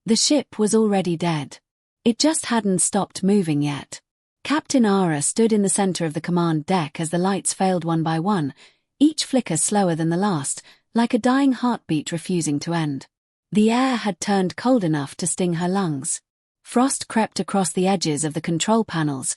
The ship was already dead. It just hadn't stopped moving yet. Captain Ara stood in the center of the command deck as the lights failed one by one, each flicker slower than the last, like a dying heartbeat refusing to end. The air had turned cold enough to sting her lungs. Frost crept across the edges of the control panels,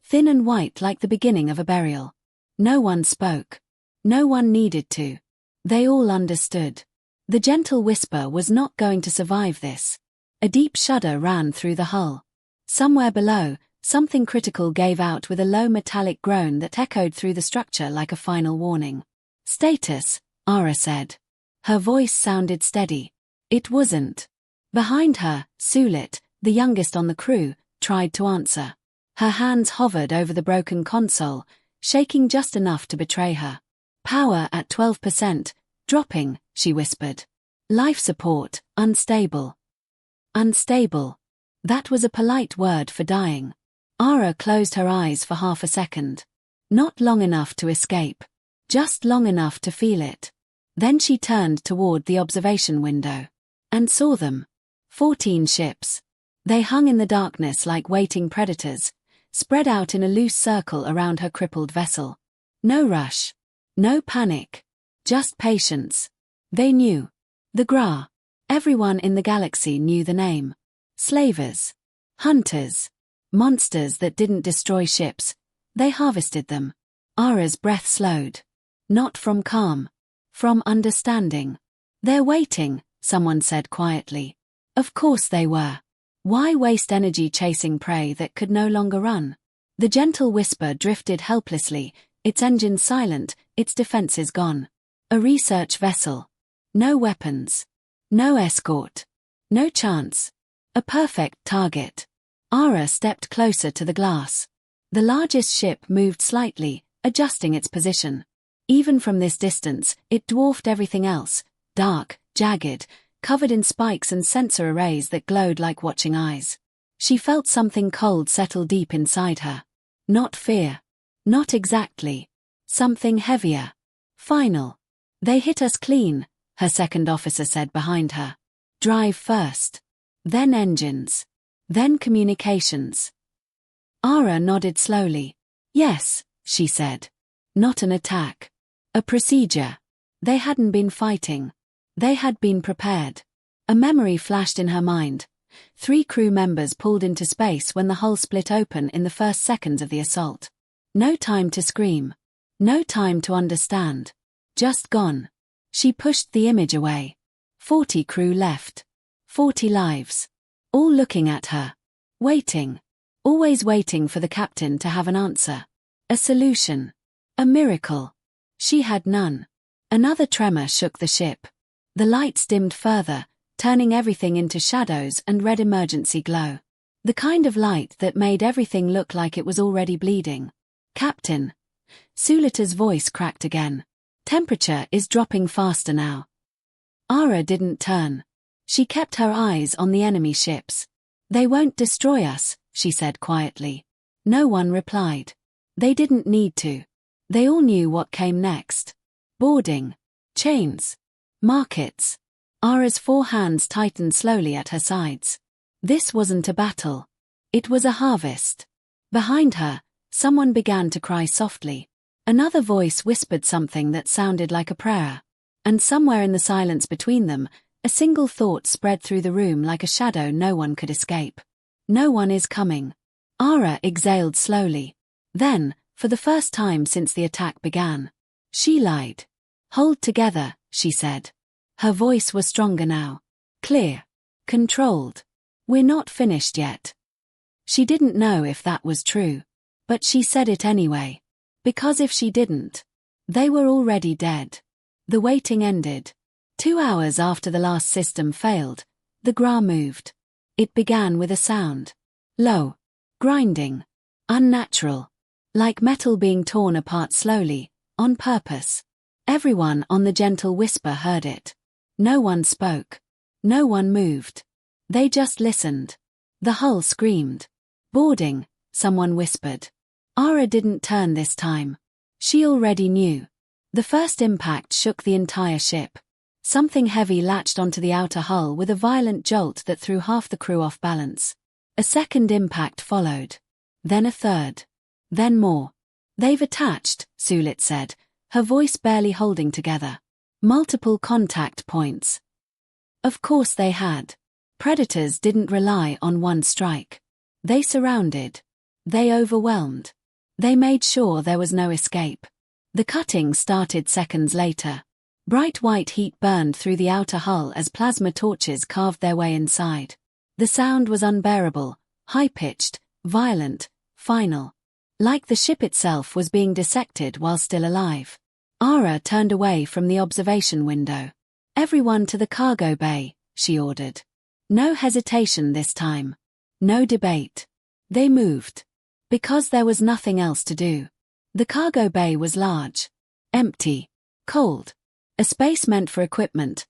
thin and white like the beginning of a burial. No one spoke. No one needed to. They all understood. The gentle whisper was not going to survive this. A deep shudder ran through the hull. Somewhere below, something critical gave out with a low metallic groan that echoed through the structure like a final warning. "Status," Ara said. Her voice sounded steady. It wasn't. Behind her, Sulit, the youngest on the crew, tried to answer. Her hands hovered over the broken console, shaking just enough to betray her. "Power at 12%, dropping," she whispered. "Life support, unstable." Unstable. That was a polite word for dying. Ara closed her eyes for half a second. Not long enough to escape. Just long enough to feel it. Then she turned toward the observation window. And saw them. 14 ships. They hung in the darkness like waiting predators, spread out in a loose circle around her crippled vessel. No rush. No panic. Just patience. They knew. The Gra. Everyone in the galaxy knew the name. Slavers. Hunters. Monsters that didn't destroy ships. They harvested them. Ara's breath slowed. Not from calm. From understanding. "They're waiting," someone said quietly. Of course they were. Why waste energy chasing prey that could no longer run? The gentle whisper drifted helplessly, its engines silent, its defenses gone. A research vessel. No weapons. No escort. No chance. A perfect target. Ara stepped closer to the glass. The largest ship moved slightly, adjusting its position. Even from this distance, it dwarfed everything else, dark, jagged, covered in spikes and sensor arrays that glowed like watching eyes. She felt something cold settle deep inside her. Not fear. Not exactly. Something heavier. Final. "They hit us clean," her second officer said behind her. "Drive first. Then engines. Then communications." Ara nodded slowly. "Yes," she said. "Not an attack. A procedure." They hadn't been fighting. They had been prepared. A memory flashed in her mind. 3 crew members pulled into space when the hull split open in the first seconds of the assault. No time to scream. No time to understand. Just gone. She pushed the image away. 40 crew left. 40 lives. All looking at her. Waiting. Always waiting for the captain to have an answer. A solution. A miracle. She had none. Another tremor shook the ship. The lights dimmed further, turning everything into shadows and red emergency glow. The kind of light that made everything look like it was already bleeding. "Captain." Sulita's voice cracked again. "Temperature is dropping faster now." Ara didn't turn. She kept her eyes on the enemy ships. "They won't destroy us," she said quietly. No one replied. They didn't need to. They all knew what came next. Boarding. Chains. Markets. Ara's 4 hands tightened slowly at her sides. This wasn't a battle. It was a harvest. Behind her, someone began to cry softly. Another voice whispered something that sounded like a prayer. And somewhere in the silence between them, a single thought spread through the room like a shadow no one could escape. "No one is coming." Ara exhaled slowly. Then, for the first time since the attack began, she lied. "Hold together," she said. Her voice was stronger now. Clear. Controlled. "We're not finished yet." She didn't know if that was true. But she said it anyway. Because if she didn't, they were already dead. The waiting ended. 2 hours after the last system failed, the Gra moved. It began with a sound. Low. Grinding. Unnatural. Like metal being torn apart slowly, on purpose. Everyone on the gentle whisper heard it. No one spoke. No one moved. They just listened. The hull screamed. "Boarding," someone whispered. Ara didn't turn this time. She already knew. The first impact shook the entire ship. Something heavy latched onto the outer hull with a violent jolt that threw half the crew off balance. A second impact followed. Then a third. Then more. "They've attached," Sulit said, her voice barely holding together. "Multiple contact points." Of course they had. Predators didn't rely on one strike. They surrounded. They overwhelmed. They made sure there was no escape. The cutting started seconds later. Bright white heat burned through the outer hull as plasma torches carved their way inside. The sound was unbearable, high-pitched, violent, final. Like the ship itself was being dissected while still alive. Ara turned away from the observation window. "Everyone to the cargo bay," she ordered. No hesitation this time. No debate. They moved. Because there was nothing else to do. The cargo bay was large. Empty. Cold. A space meant for equipment.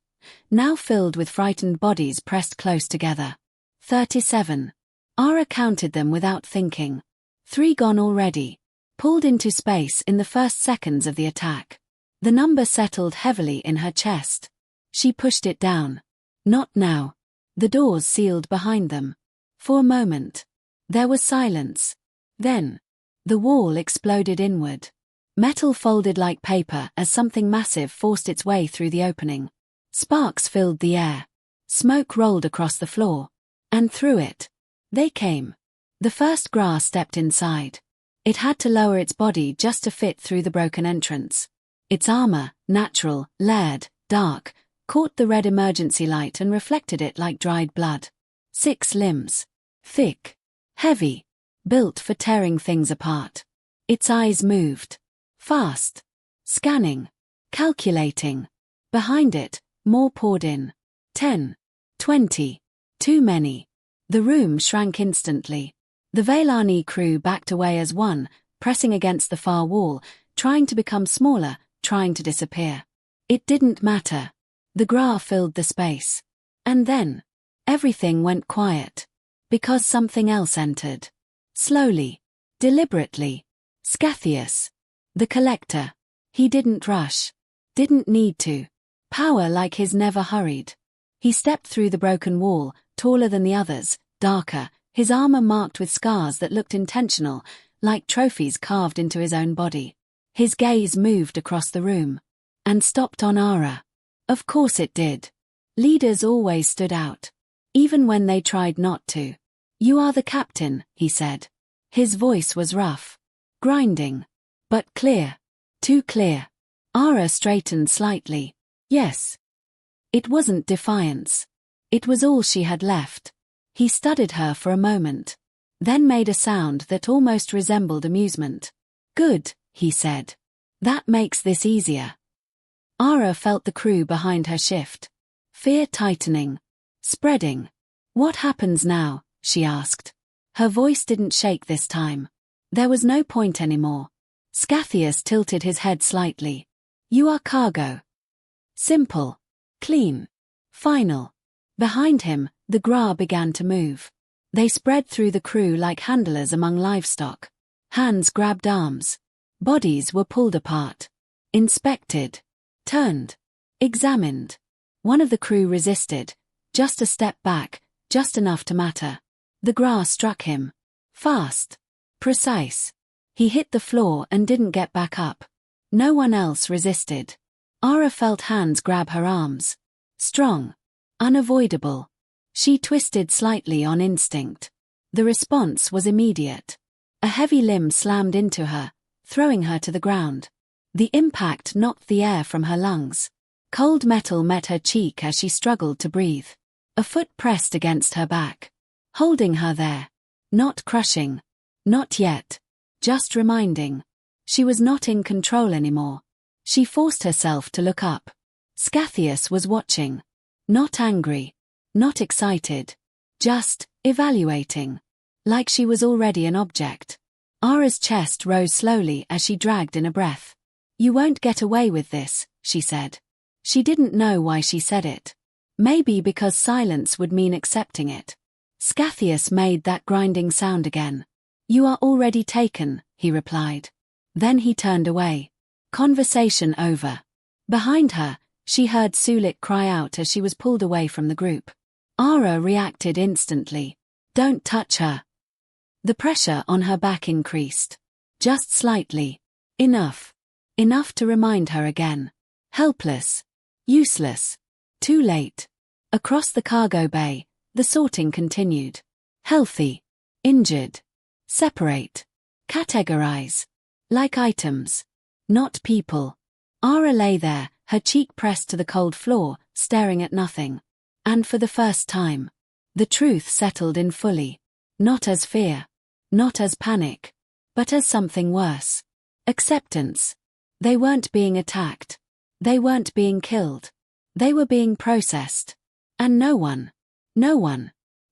Now filled with frightened bodies pressed close together. 37. Ara counted them without thinking. 3 gone already. Pulled into space in the first seconds of the attack. The number settled heavily in her chest. She pushed it down. Not now. The doors sealed behind them. For a moment. There was silence. Then. The wall exploded inward. Metal folded like paper as something massive forced its way through the opening. Sparks filled the air. Smoke rolled across the floor. And through it. They came. The first Gra stepped inside. It had to lower its body just to fit through the broken entrance. Its armor, natural, layered, dark, caught the red emergency light and reflected it like dried blood. 6 limbs. Thick. Heavy. Built for tearing things apart. Its eyes moved. Fast. Scanning. Calculating. Behind it, more poured in. 10. 20. Too many. The room shrank instantly. The Vailani crew backed away as one, pressing against the far wall, trying to become smaller, trying to disappear. It didn't matter. The Gra filled the space. And then, everything went quiet. Because something else entered. Slowly. Deliberately. Scatheus. The collector. He didn't rush. Didn't need to. Power like his never hurried. He stepped through the broken wall, taller than the others, darker, his armor marked with scars that looked intentional, like trophies carved into his own body. His gaze moved across the room. And stopped on Ara. Of course it did. Leaders always stood out. Even when they tried not to. "You are the captain," he said. His voice was rough. Grinding. But clear. Too clear. Ara straightened slightly. Yes. It wasn't defiance. It was all she had left. He studied her for a moment. Then made a sound that almost resembled amusement. "Good," he said. "That makes this easier." Ara felt the crew behind her shift. Fear tightening. Spreading. "What happens now?" she asked. Her voice didn't shake this time. There was no point anymore. Scatheus tilted his head slightly. "You are cargo." Simple. Clean. Final. Behind him, the Gra began to move. They spread through the crew like handlers among livestock. Hands grabbed arms. Bodies were pulled apart. Inspected. Turned. Examined. One of the crew resisted. Just a step back, just enough to matter. The Gra struck him. Fast. Precise. He hit the floor and didn't get back up. No one else resisted. Ara felt hands grab her arms. Strong. Unavoidable. She twisted slightly on instinct. The response was immediate. A heavy limb slammed into her, throwing her to the ground. The impact knocked the air from her lungs. Cold metal met her cheek as she struggled to breathe. A foot pressed against her back. Holding her there. Not crushing. Not yet. Just reminding. She was not in control anymore. She forced herself to look up. Scatheus was watching. Not angry. Not excited. Just evaluating. Like she was already an object. Ara's chest rose slowly as she dragged in a breath. "You won't get away with this," she said. She didn't know why she said it. Maybe because silence would mean accepting it. Scatheus made that grinding sound again. "You are already taken," he replied. Then he turned away. Conversation over. Behind her, She heard Sulit cry out as she was pulled away from the group. Ara reacted instantly. "Don't touch her." The pressure on her back increased. Just slightly. Enough. Enough to remind her again. Helpless. Useless. Too late. Across the cargo bay, the sorting continued. Healthy. Injured. Separate. Categorize. Like items. Not people. Ara lay there, her cheek pressed to the cold floor, staring at nothing. And for the first time, the truth settled in fully. Not as fear. Not as panic. But as something worse. Acceptance. They weren't being attacked. They weren't being killed. They were being processed. And no one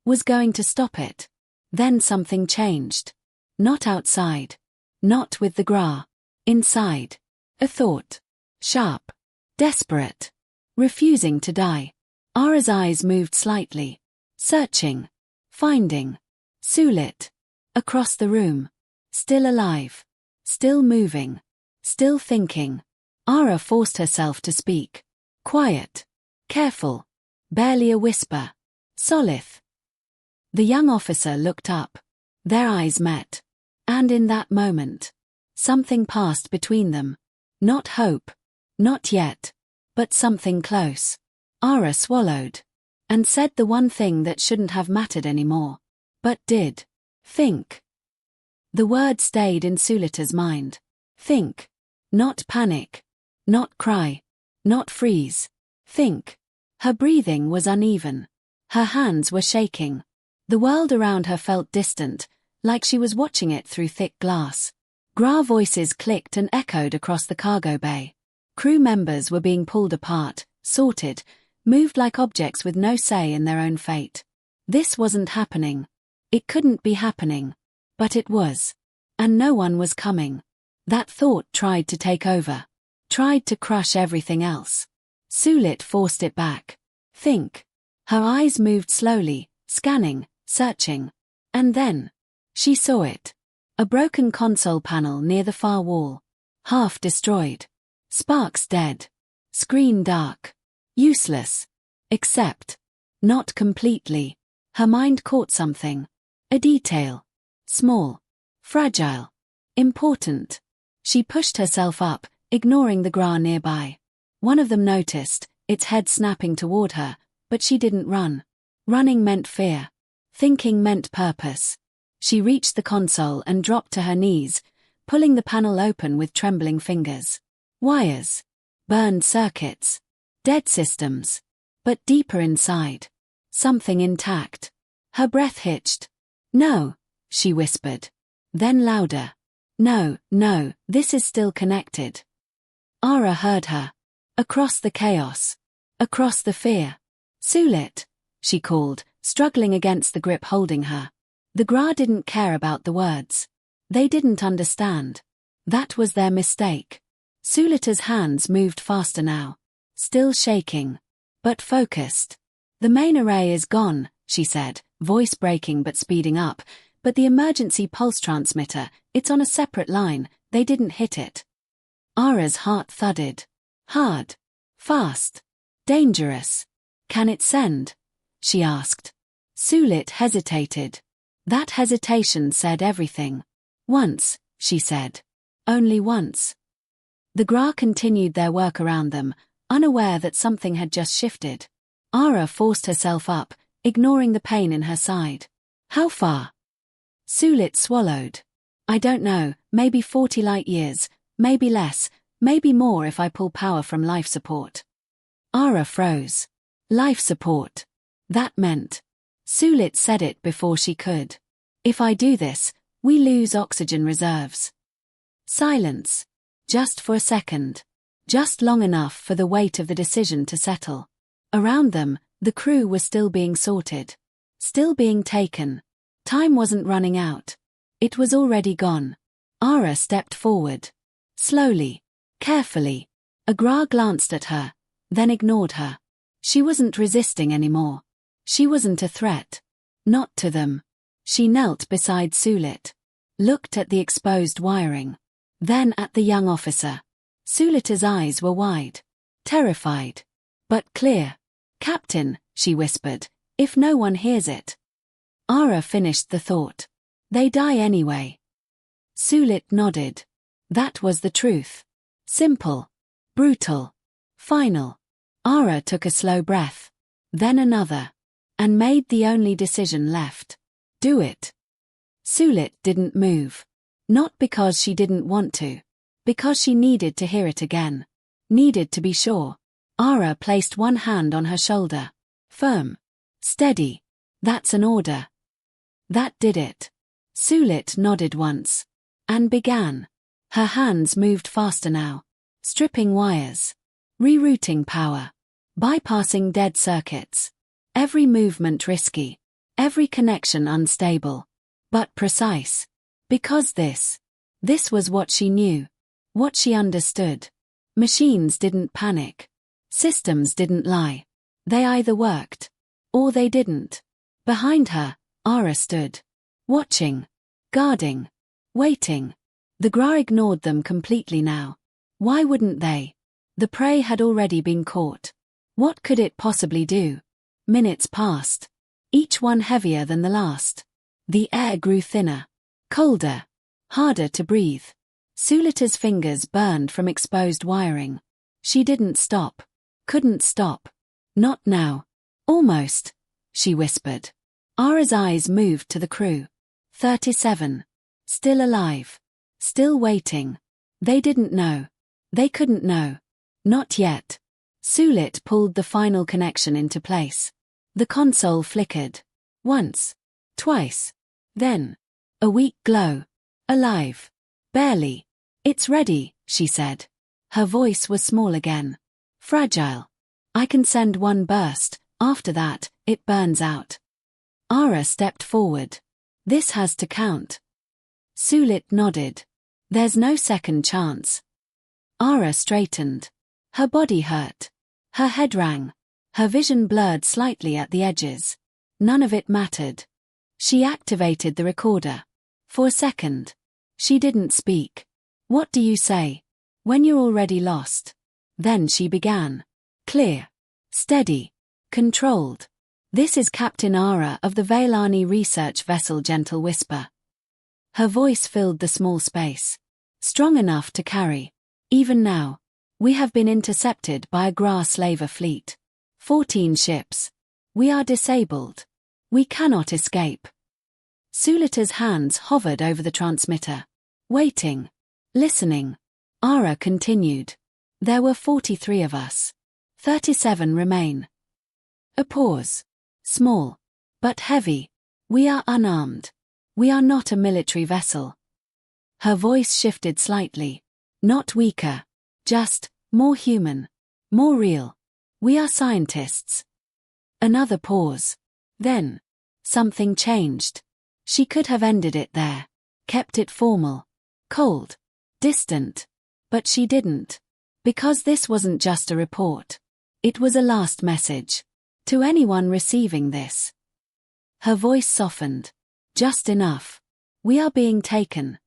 was going to stop it. Then something changed. Not outside. Not with the Gra. Inside. A thought. Sharp. Desperate. Refusing to die. Ara's eyes moved slightly. Searching. Finding. Sulit. Across the room. Still alive. Still moving. Still thinking. Ara forced herself to speak. Quiet. Careful. Barely a whisper. Solith. The young officer looked up. Their eyes met. And in that moment, something passed between them. Not hope. Not yet. But something close. Ara swallowed. And said the one thing that shouldn't have mattered anymore. But did. Think. The word stayed in Sulita's mind. Think. Not panic. Not cry. Not freeze. Think. Her breathing was uneven. Her hands were shaking. The world around her felt distant, like she was watching it through thick glass. Gra voices clicked and echoed across the cargo bay. Crew members were being pulled apart, sorted, moved like objects with no say in their own fate. This wasn't happening. It couldn't be happening. But it was. And no one was coming. That thought tried to take over. Tried to crush everything else. Sulit forced it back. Think. Her eyes moved slowly, scanning, searching. And then, she saw it. A broken console panel near the far wall. Half destroyed. Sparks dead. Screen dark. Useless. Except. Not completely. Her mind caught something. A detail. Small. Fragile. Important. She pushed herself up, ignoring the Gra nearby. One of them noticed, its head snapping toward her, but she didn't run. Running meant fear. Thinking meant purpose. She reached the console and dropped to her knees, pulling the panel open with trembling fingers. Wires. Burned circuits. Dead systems. But deeper inside. Something intact. Her breath hitched. "No," she whispered. Then louder. "No, no, this is still connected." Ara heard her. Across the chaos. Across the fear. "Sulit," she called, struggling against the grip holding her. The Gra didn't care about the words. They didn't understand. That was their mistake. Sulita's hands moved faster now. Still shaking. But focused. "The main array is gone," she said, voice breaking but speeding up. "But the emergency pulse transmitter, it's on a separate line, they didn't hit it." Ara's heart thudded. Hard. Fast. Dangerous. "Can it send?" she asked. Sulit hesitated. That hesitation said everything. "Once," she said. "Only once." The Gra continued their work around them, unaware that something had just shifted. Ara forced herself up, ignoring the pain in her side. "How far?" Sulit swallowed. "I don't know, maybe 40 light years, maybe less, maybe more if I pull power from life support." Ara froze. Life support. That meant. Sulit said it before she could. "If I do this, we lose oxygen reserves." Silence. Just for a second. Just long enough for the weight of the decision to settle. Around them, the crew was still being sorted. Still being taken. Time wasn't running out. It was already gone. Ara stepped forward. Slowly. Carefully. A Gra glanced at her, then ignored her. She wasn't resisting anymore. She wasn't a threat. Not to them. She knelt beside Sulit. Looked at the exposed wiring. Then at the young officer. Sulita's eyes were wide. terrified. But clear. Captain, she whispered, if no one hears it. Ara finished the thought. They die anyway. Sulit nodded. That was the truth. Simple. Brutal. Final. Ara took a slow breath. Then another. And made the only decision left. Do it. Sulit didn't move. Not because she didn't want to. Because she needed to hear it again. Needed to be sure. Ara placed one hand on her shoulder. Firm. Steady. That's an order. That did it. Sulit nodded once. And began. Her hands moved faster now. Stripping wires. Rerouting power. Bypassing dead circuits. Every movement risky. Every connection unstable. But precise. Because this was what she knew. What she understood. Machines didn't panic. Systems didn't lie. They either worked. Or they didn't. Behind her, Ara stood. Watching. Guarding. Waiting. The Gra ignored them completely now. Why wouldn't they? The prey had already been caught. What could it possibly do? Minutes passed. Each one heavier than the last. The air grew thinner. Colder. Harder to breathe. Sulita's fingers burned from exposed wiring. She didn't stop. Couldn't stop. Not now. Almost. She whispered. Ara's eyes moved to the crew. 37. Still alive. Still waiting. They didn't know. They couldn't know. Not yet. Sulit pulled the final connection into place. The console flickered. Once. Twice. Then. A weak glow. Alive. Barely. It's ready, she said. Her voice was small again. Fragile. I can send one burst, after that, it burns out. Ara stepped forward. This has to count. Sulit nodded. There's no second chance. Ara straightened. Her body hurt. Her head rang. Her vision blurred slightly at the edges. None of it mattered. She activated the recorder. For a second. She didn't speak. What do you say? When you're already lost. Then she began. Clear. Steady. Controlled. This is Captain Ara of the Vailani research vessel, gentle whisper. Her voice filled the small space. Strong enough to carry. Even now. We have been intercepted by a Gra slaver fleet. 14 ships. We are disabled. We cannot escape. Sulita's hands hovered over the transmitter. Waiting. Listening. Ara continued. There were 43 of us. 37 remain. A pause. Small. But heavy. We are unarmed. We are not a military vessel. Her voice shifted slightly. Not weaker. Just, more human. More real. We are scientists. Another pause. Then. Something changed. She could have ended it there. Kept it formal. Cold. Distant. But she didn't. Because this wasn't just a report. It was a last message. To anyone receiving this. Her voice softened. Just enough. We are being taken.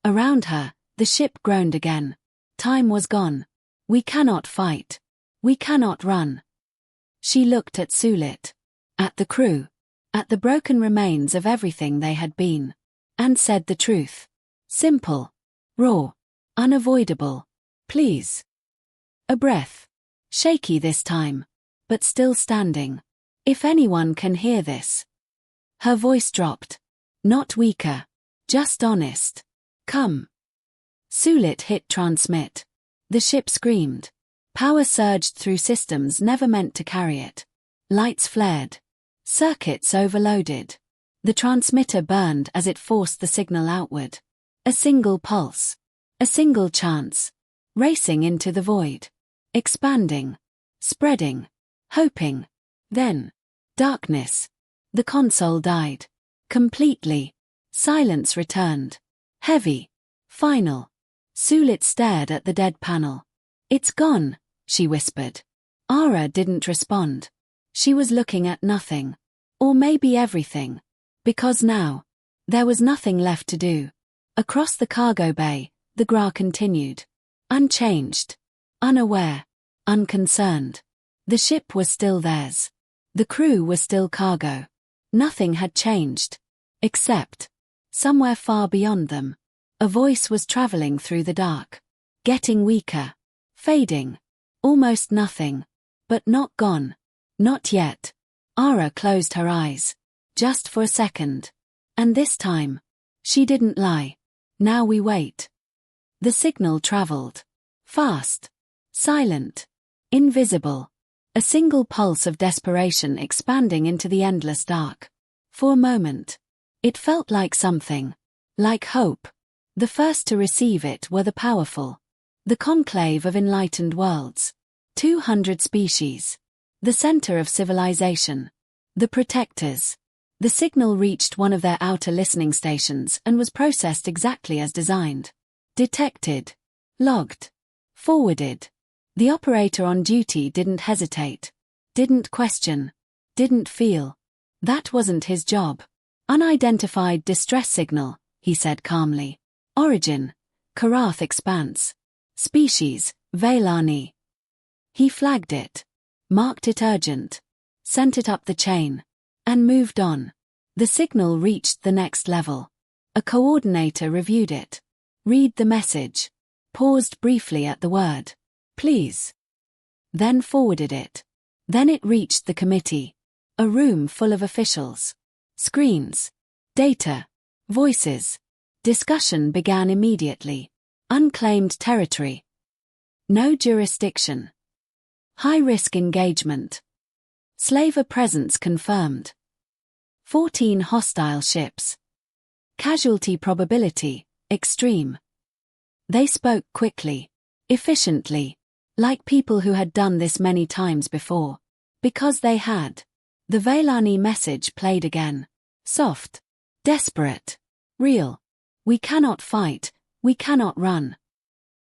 Around her, the ship groaned again. Time was gone. We cannot fight. We cannot run. She looked at Sulit. At the crew. At the broken remains of everything they had been. And said the truth. Simple. Raw. Unavoidable. Please. A breath. Shaky this time. But still standing. If anyone can hear this. Her voice dropped. Not weaker. Just honest. Come. Sulit hit transmit. The ship screamed. Power surged through systems never meant to carry it. Lights flared. Circuits overloaded. The transmitter burned as it forced the signal outward. A single pulse. A single chance. Racing into the void. Expanding. Spreading. Hoping. Then. Darkness. The console died. Completely. Silence returned. Heavy. Final. Sulit stared at the dead panel. It's gone, she whispered. Ara didn't respond. She was looking at nothing. Or maybe everything. Because now. There was nothing left to do. Across the cargo bay, the Gra continued. Unchanged. Unaware. unconcerned. The ship was still theirs. The crew was still cargo. Nothing had changed. Except, somewhere far beyond them, a voice was traveling through the dark. Getting weaker. Fading. Almost nothing. But not gone. Not yet. Ara closed her eyes. Just for a second. And this time, she didn't lie. Now we wait. The signal traveled. Fast. Silent. Invisible. A single pulse of desperation expanding into the endless dark. For a moment, it felt like something. Like hope. The first to receive it were the powerful. The conclave of enlightened worlds. 200 species. The center of civilization. The protectors. The signal reached one of their outer listening stations and was processed exactly as designed. Detected. Logged. Forwarded. The operator on duty didn't hesitate. Didn't question. Didn't feel. That wasn't his job. Unidentified distress signal, he said calmly. Origin. Karath Expanse. Species, Vailani. He flagged it. Marked it urgent. Sent it up the chain. And moved on. The signal reached the next level. A coordinator reviewed it. Read the message. Paused briefly at the word. Please. Then forwarded it. Then it reached the committee. A room full of officials. Screens. Data. Voices. Discussion began immediately. Unclaimed territory. No jurisdiction. High-risk engagement. Slaver presence confirmed. 14 hostile ships. Casualty probability, extreme. They spoke quickly. Efficiently. Like people who had done this many times before. Because they had. The Vailani message played again. Soft. Desperate. Real. We cannot fight, we cannot run.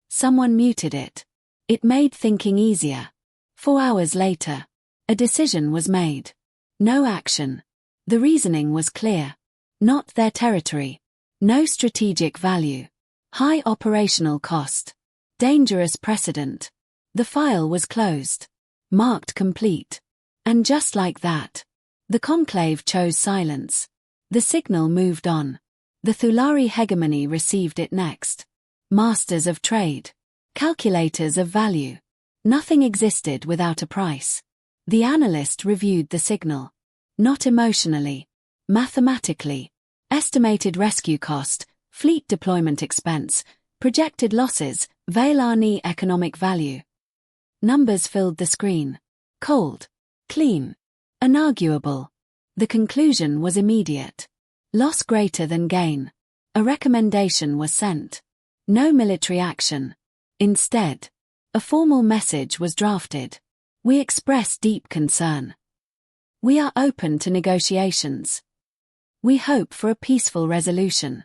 Someone muted it. It made thinking easier. 4 hours later. A decision was made. No action. The reasoning was clear. Not their territory. No strategic value. High operational cost. Dangerous precedent. The file was closed. Marked complete. And just like that, the conclave chose silence. The signal moved on. The Thulari hegemony received it next. Masters of trade. Calculators of value. Nothing existed without a price. The analyst reviewed the signal. Not emotionally. Mathematically. Estimated rescue cost, fleet deployment expense, projected losses, Vailani economic value. Numbers filled the screen. Cold. Clean. Inarguable. The conclusion was immediate. Loss greater than gain. A recommendation was sent. No military action. Instead, a formal message was drafted. We express deep concern. We are open to negotiations. We hope for a peaceful resolution.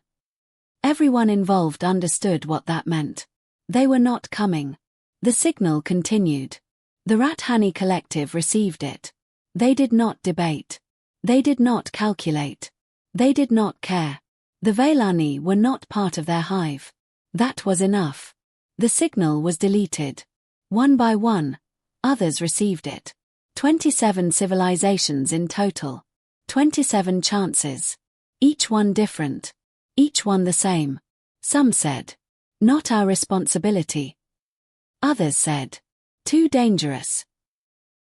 Everyone involved understood what that meant. They were not coming. The signal continued. The Rathani collective received it. They did not debate. They did not calculate. They did not care. The Vailani were not part of their hive. That was enough. The signal was deleted. One by one, others received it. 27 civilizations in total. 27 chances. Each one different. Each one the same. Some said, not our responsibility. Others said, too dangerous.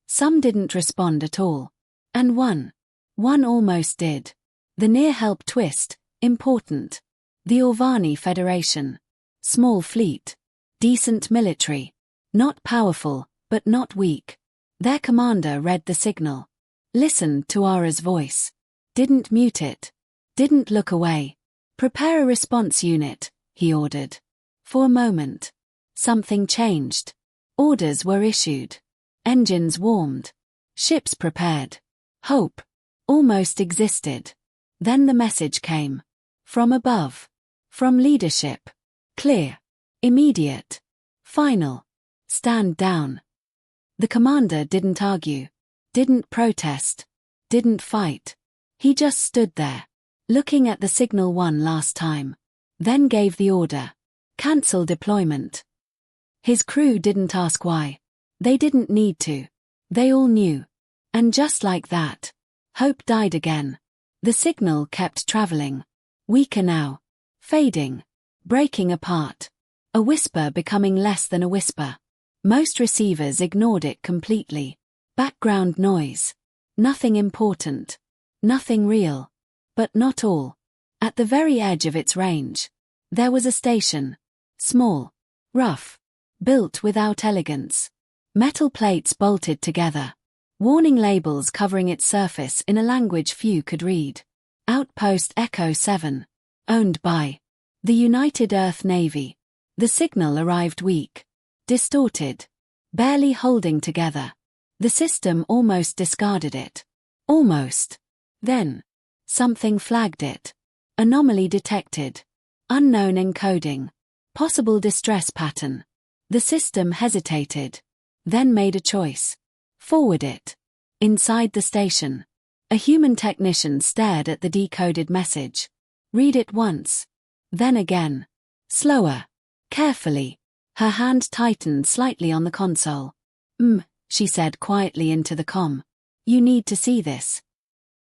Some didn't respond at all. And one almost did. The near-help twist, important. The Orvani Federation. Small fleet. Decent military. Not powerful, but not weak. Their commander read the signal. Listened to Ara's voice. Didn't mute it. Didn't look away. Prepare a response unit, he ordered. For a moment. Something changed. Orders were issued. Engines warmed. Ships prepared. Hope. Almost existed. Then the message came. From above. From leadership. Clear. Immediate. Final. Stand down. The commander didn't argue. Didn't protest. Didn't fight. He just stood there. Looking at the signal one last time. Then gave the order. Cancel deployment. His crew didn't ask why. They didn't need to. They all knew. And just like that, hope died again. The signal kept traveling. Weaker now. Fading. Breaking apart. A whisper becoming less than a whisper. Most receivers ignored it completely. Background noise. Nothing important. Nothing real. But not all. At the very edge of its range, there was a station. Small. Rough. Built without elegance. Metal plates bolted together. Warning labels covering its surface in a language few could read. Outpost Echo 7. Owned by the United Earth Navy. The signal arrived weak. Distorted. Barely holding together. The system almost discarded it. Almost. Then, something flagged it. Anomaly detected. Unknown encoding. Possible distress pattern. The system hesitated. Then made a choice. Forward it. Inside the station. A human technician stared at the decoded message. Read it once. Then again. Slower. Carefully. Her hand tightened slightly on the console. She said quietly into the comm. You need to see this.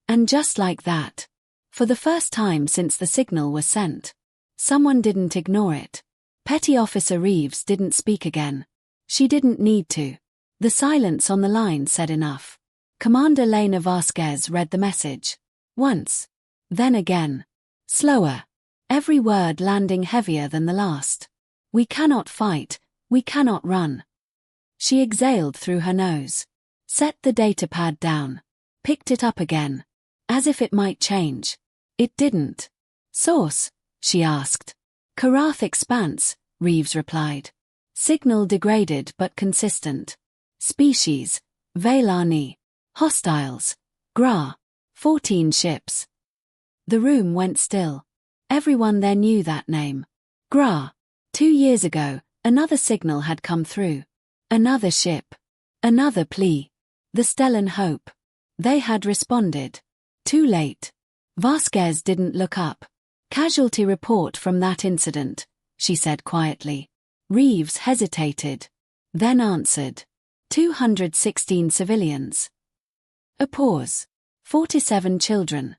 And just like that, for the first time since the signal was sent, someone didn't ignore it. Petty Officer Reeves didn't speak again. She didn't need to. The silence on the line said enough. Commander Lena Vasquez read the message. Once. Then again. Slower. Every word landing heavier than the last. We cannot fight. We cannot run. She exhaled through her nose. Set the datapad down. Picked it up again. As if it might change. It didn't. Source? She asked. Karath Expanse, Reeves replied. Signal degraded but consistent. Species, Veilani. Hostiles, Gra. 14 ships. The room went still. Everyone there knew that name. Gra. 2 years ago, another signal had come through. Another ship. Another plea. The Stellan Hope. They had responded. Too late. Vasquez didn't look up. Casualty report from that incident, she said quietly. Reeves hesitated. Then answered. 216 civilians. A pause. 47 children.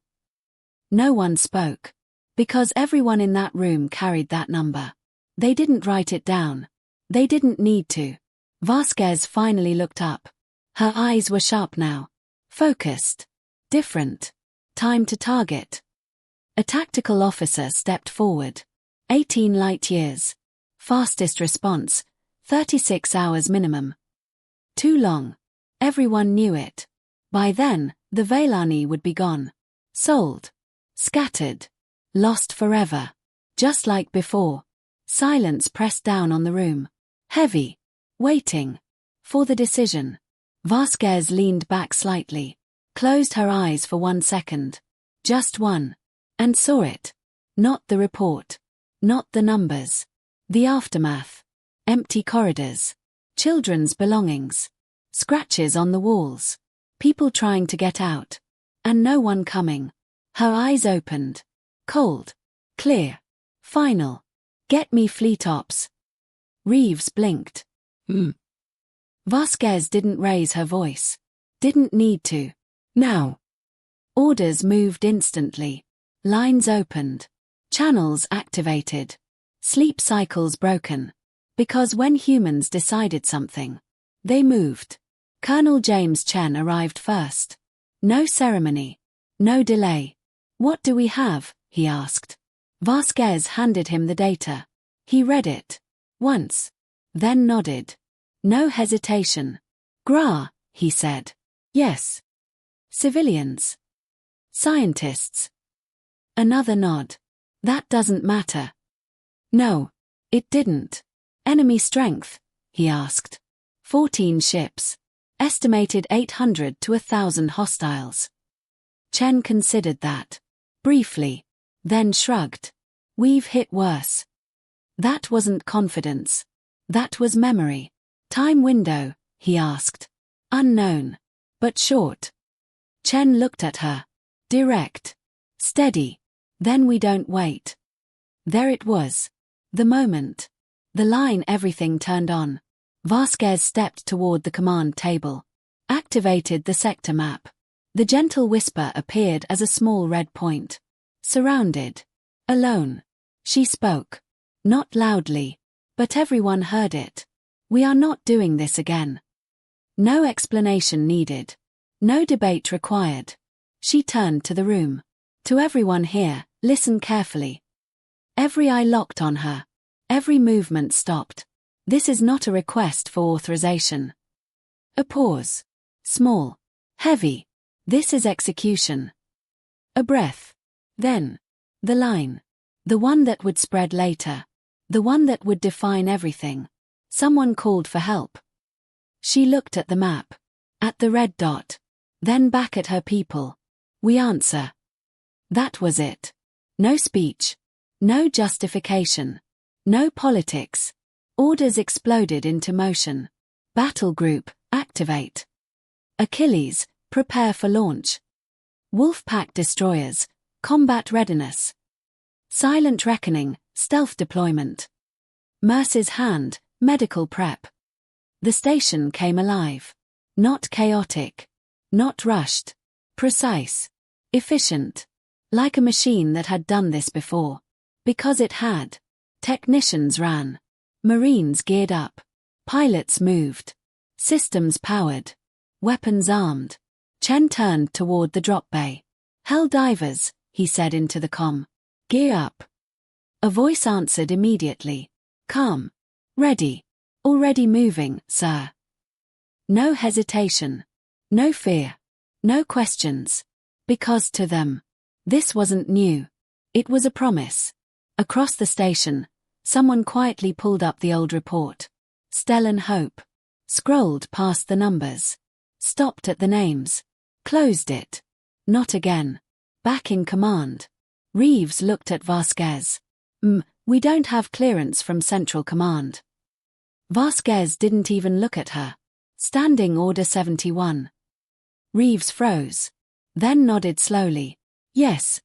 No one spoke. Because everyone in that room carried that number. They didn't write it down. They didn't need to. Vasquez finally looked up. Her eyes were sharp now. Focused. Different. Time to target. A tactical officer stepped forward. 18 light years. Fastest response. 36 hours minimum. Too long. Everyone knew it. By then, the Veilani would be gone. Sold. Scattered. Lost forever. Just like before. Silence pressed down on the room. Heavy. Waiting. For the decision. Vasquez leaned back slightly. Closed her eyes for 1 second. Just one. And saw it. Not the report. Not the numbers. The aftermath. Empty corridors. Children's belongings. Scratches on the walls. People trying to get out. And no one coming. Her eyes opened. Cold. Clear. Final. Get me fleet ops. Reeves blinked. Vasquez didn't raise her voice. Didn't need to. Now. Orders moved instantly. Lines opened. Channels activated. Sleep cycles broken. Because when humans decided something, they moved. Colonel James Chen arrived first. No ceremony. No delay. What do we have? He asked. Vasquez handed him the data. He read it. Once. Then nodded. No hesitation. Gra, he said. Yes. Civilians. Scientists. Another nod. That doesn't matter. No. It didn't. Enemy strength? He asked. 14 ships. Estimated 800 to 1,000 hostiles. Chen considered that. Briefly. Then shrugged. We've hit worse. That wasn't confidence. That was memory. Time window, he asked. Unknown. But short. Chen looked at her. Direct. Steady. Then we don't wait. There it was. The moment. The line everything turned on. Vasquez stepped toward the command table. Activated the sector map. The gentle whisper appeared as a small red point. Surrounded. Alone. She spoke. Not loudly. But everyone heard it. We are not doing this again. No explanation needed. No debate required. She turned to the room. To everyone here, listen carefully. Every eye locked on her. Every movement stopped. This is not a request for authorization. A pause. Small. Heavy. This is execution. A breath. Then. The line. The one that would spread later. The one that would define everything. Someone called for help. She looked at the map. At the red dot. Then back at her people. We answer. That was it. No speech. No justification. No politics. Orders exploded into motion. Battle group, activate. Achilles, prepare for launch. Wolfpack destroyers, combat readiness. Silent reckoning, stealth deployment. Mercy's hand, medical prep. The station came alive. Not chaotic. Not rushed. Precise. Efficient. Like a machine that had done this before. Because it had. Technicians ran. Marines geared up. Pilots moved. Systems powered. Weapons armed. Chen turned toward the drop bay. Hell divers, he said into the comm. Gear up. A voice answered immediately. Calm. Ready. Already moving, sir. No hesitation. No fear. No questions. Because to them, this wasn't new. It was a promise. Across the station, someone quietly pulled up the old report. Stellan Hope. Scrolled past the numbers. Stopped at the names. Closed it. Not again. Back in command. Reeves looked at Vasquez. We don't have clearance from Central Command. Vasquez didn't even look at her. Standing Order 71. Reeves froze. Then nodded slowly. Yes,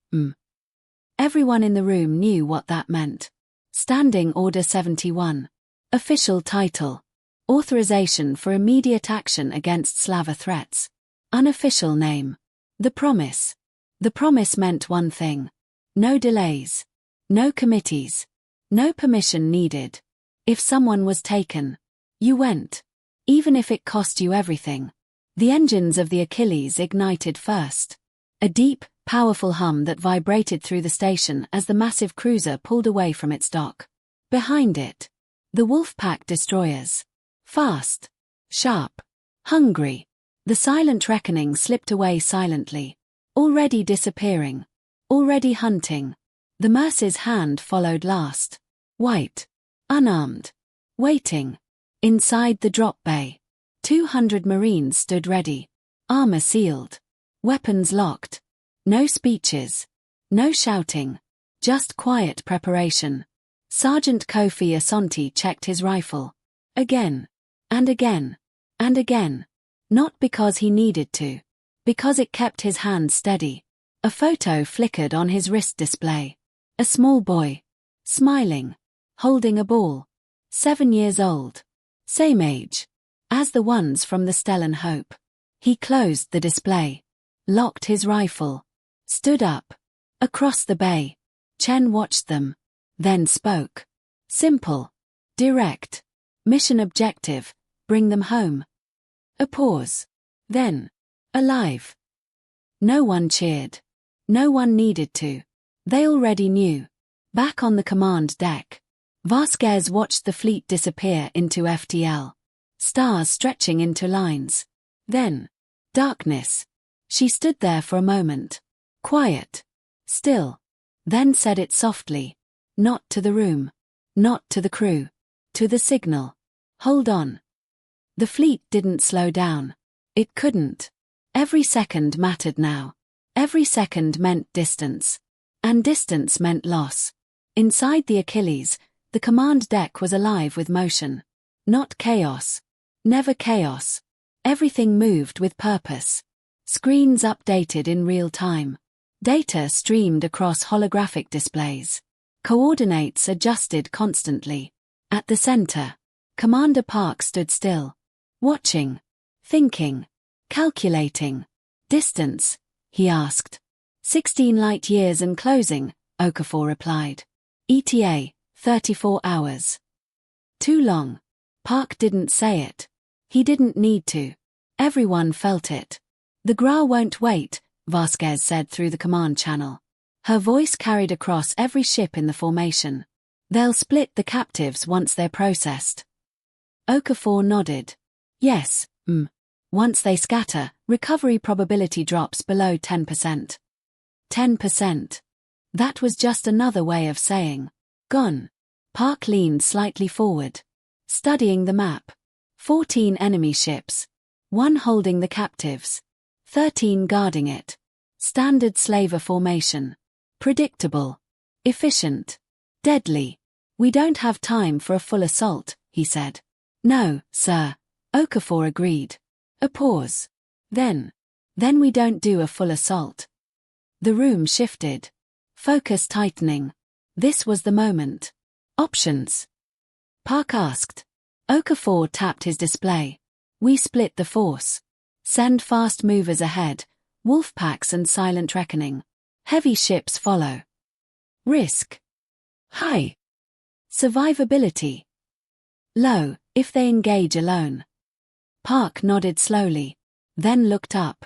Everyone in the room knew what that meant. Standing Order 71. Official title. Authorization for immediate action against Slava threats. Unofficial name. The Promise. The Promise meant one thing. No delays. No committees. No permission needed. If someone was taken, you went. Even if it cost you everything. The engines of the Achilles ignited first. A deep, powerful hum that vibrated through the station as the massive cruiser pulled away from its dock. Behind it, the Wolfpack destroyers. Fast. Sharp. Hungry. The silent reckoning slipped away silently. Already disappearing. Already hunting. The Mercy's hand followed last. White. Unarmed. Waiting. Inside the drop bay. 200 Marines stood ready. Armor sealed. Weapons locked. No speeches. No shouting. Just quiet preparation. Sergeant Kofi Asante checked his rifle. Again. And again. And again. Not because he needed to. Because it kept his hand steady. A photo flickered on his wrist display. A small boy. Smiling. Holding a ball. 7 years old. Same age as the ones from the Stellan Hope. He closed the display. Locked his rifle. Stood up. Across the bay. Chen watched them. Then spoke. Simple. Direct. Mission objective. Bring them home. A pause. Then. Alive. No one cheered. No one needed to. They already knew. Back on the command deck. Vasquez watched the fleet disappear into FTL. Stars stretching into lines. Then. Darkness. She stood there for a moment. Quiet. Still. Then said it softly. Not to the room. Not to the crew. To the signal. Hold on. The fleet didn't slow down. It couldn't. Every second mattered now. Every second meant distance. And distance meant loss. Inside the Achilles, the command deck was alive with motion. Not chaos. Never chaos. Everything moved with purpose. Screens updated in real time. Data streamed across holographic displays. Coordinates adjusted constantly. At the center, Commander Park stood still. Watching. Thinking. Calculating. Distance, he asked. 16 light years and closing, Okafor replied. ETA, 34 hours. Too long. Park didn't say it. He didn't need to. Everyone felt it. The Gra won't wait, Vasquez said through the command channel. Her voice carried across every ship in the formation. They'll split the captives once they're processed. Okafor nodded. Yes, Once they scatter, recovery probability drops below 10%. 10%. That was just another way of saying, gone. Park leaned slightly forward, studying the map. 14 enemy ships. 1 holding the captives. 13 guarding it. Standard slaver formation. Predictable. Efficient. Deadly. We don't have time for a full assault, he said. No, sir. Okafor agreed. A pause. Then we don't do a full assault. The room shifted. Focus tightening. This was the moment. Options. Park asked. Okafor tapped his display. We split the force. Send fast movers ahead, wolf packs and silent reckoning. Heavy ships follow. Risk. High. Survivability. Low, if they engage alone. Park nodded slowly, then looked up.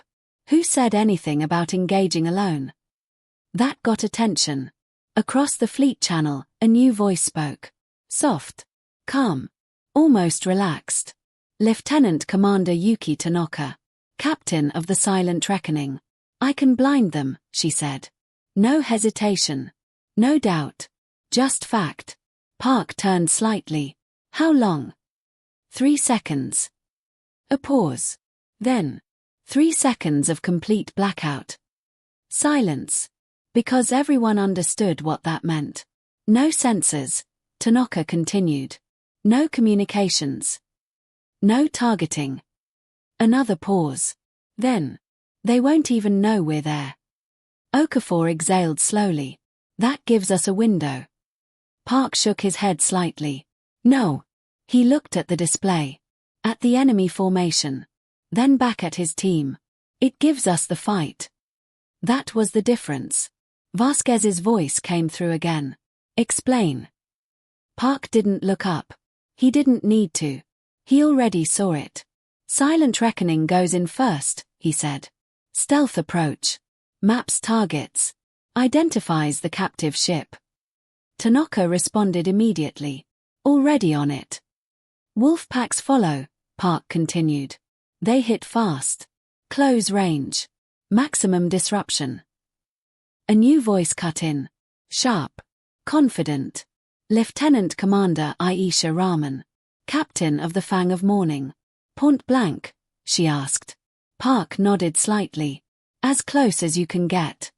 Who said anything about engaging alone? That got attention. Across the fleet channel, a new voice spoke. Soft. Calm. Almost relaxed. Lieutenant Commander Yuki Tanaka. Captain of the Silent Reckoning. I can blind them, she said. No hesitation. No doubt. Just fact. Park turned slightly. How long? 3 seconds. A pause. Then. 3 seconds of complete blackout. Silence. Because everyone understood what that meant. No sensors, Tanaka continued. No communications. No targeting. Another pause. Then. They won't even know we're there. Okafor exhaled slowly. That gives us a window. Park shook his head slightly. No. He looked at the display. At the enemy formation. Then back at his team. It gives us the fight. That was the difference. Vasquez's voice came through again. Explain. Park didn't look up. He didn't need to. He already saw it. Silent Reckoning goes in first, he said. Stealth approach. Maps targets. Identifies the captive ship. Tanaka responded immediately. Already on it. Wolf packs follow, Park continued. They hit fast. Close range. Maximum disruption. A new voice cut in. Sharp. Confident. Lieutenant Commander Aisha Rahman. Captain of the Fang of Morning. Point blank, she asked. Park nodded slightly. As close as you can get.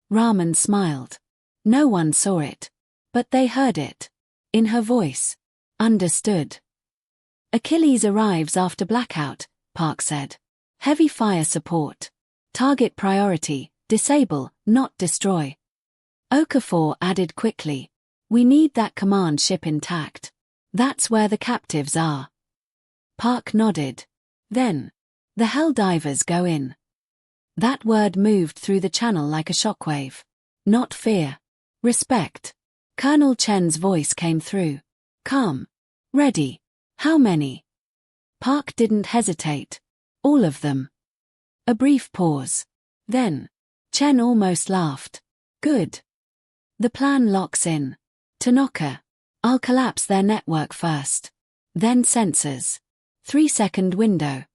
Rahman smiled. No one saw it. But they heard it. In her voice. Understood. Achilles arrives after blackout, Park said. Heavy fire support. Target priority, disable, not destroy. Okafor added quickly. We need that command ship intact. That's where the captives are. Park nodded. Then. The Helldivers go in. That word moved through the channel like a shockwave. Not fear. Respect. Colonel Chen's voice came through. Calm. Ready. How many? Park didn't hesitate. All of them. A brief pause. Then. Chen almost laughed. Good. The plan locks in. Tanaka. I'll collapse their network first. Then sensors. 3-second window.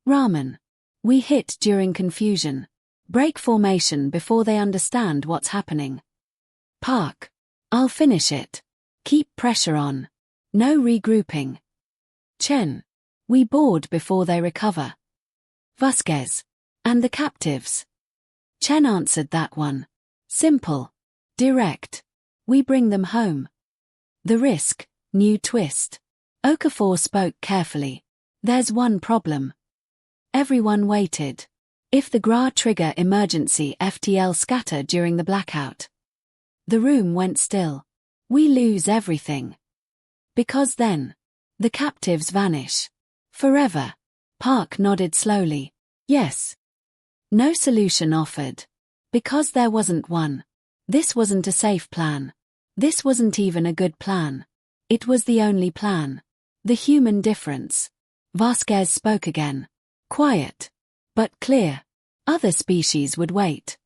Rahman. We hit during confusion. Break formation before they understand what's happening. Park. I'll finish it. Keep pressure on. No regrouping. Chen. We board before they recover. Vasquez. And the captives. Chen answered that one. Simple. Direct. We bring them home. The risk, new twist. Okafor spoke carefully. There's one problem. Everyone waited. If the Gra trigger emergency FTL scatter during the blackout. The room went still. We lose everything. Because then. The captives vanish. Forever. Park nodded slowly. Yes. No solution offered. Because there wasn't one. This wasn't a safe plan. This wasn't even a good plan. It was the only plan. The human difference. Vasquez spoke again. Quiet. But clear. Other species would wait.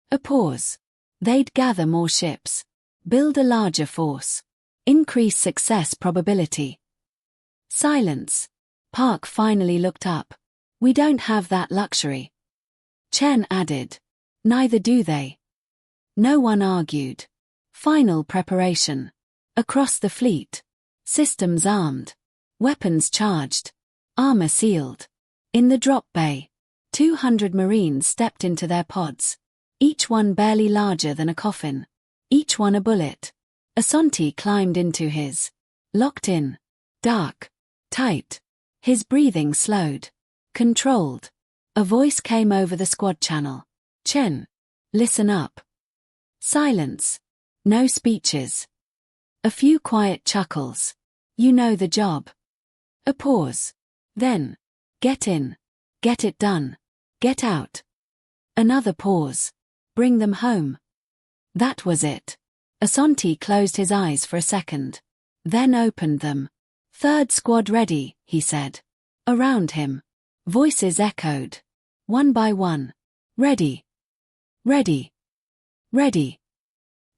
A pause. They'd gather more ships. Build a larger force. Increase success probability. Silence. Park finally looked up. We don't have that luxury. Chen added. Neither do they. No one argued. Final preparation. Across the fleet. Systems armed. Weapons charged. Armor sealed. In the drop bay. 200 Marines stepped into their pods. Each one barely larger than a coffin. Each one a bullet. Asante climbed into his. Locked in. Dark. Tight. His breathing slowed. Controlled. A voice came over the squad channel. Chen. Listen up. Silence. No speeches. A few quiet chuckles. You know the job. A pause. Then. Get in. Get it done. Get out. Another pause. Bring them home. That was it. Asante closed his eyes for a second. Then opened them. Third squad ready, he said. Around him. Voices echoed. One by one. Ready. Ready. Ready.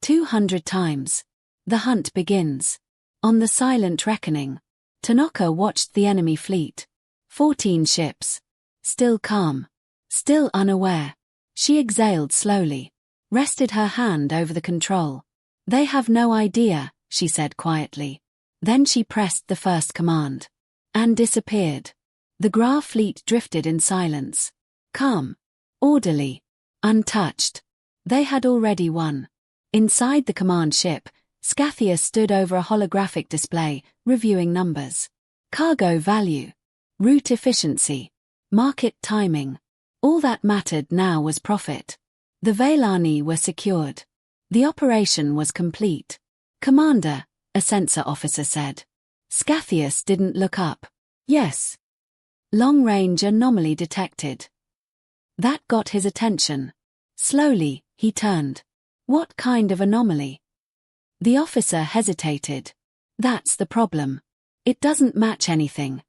200 times. The hunt begins. On the silent reckoning. Tanaka watched the enemy fleet. 14 ships. Still calm. Still unaware. She exhaled slowly. Rested her hand over the control. They have no idea, she said quietly. Then she pressed the first command. And disappeared. The Gra fleet drifted in silence. Calm. Orderly. Untouched. They had already won. Inside the command ship, Scathia stood over a holographic display, reviewing numbers. Cargo value. Route efficiency. Market timing. All that mattered now was profit. The Vailani were secured. The operation was complete. Commander, a sensor officer said. Scathius didn't look up. Yes. Long-range anomaly detected. That got his attention. Slowly, he turned. What kind of anomaly? The officer hesitated. That's the problem. It doesn't match anything.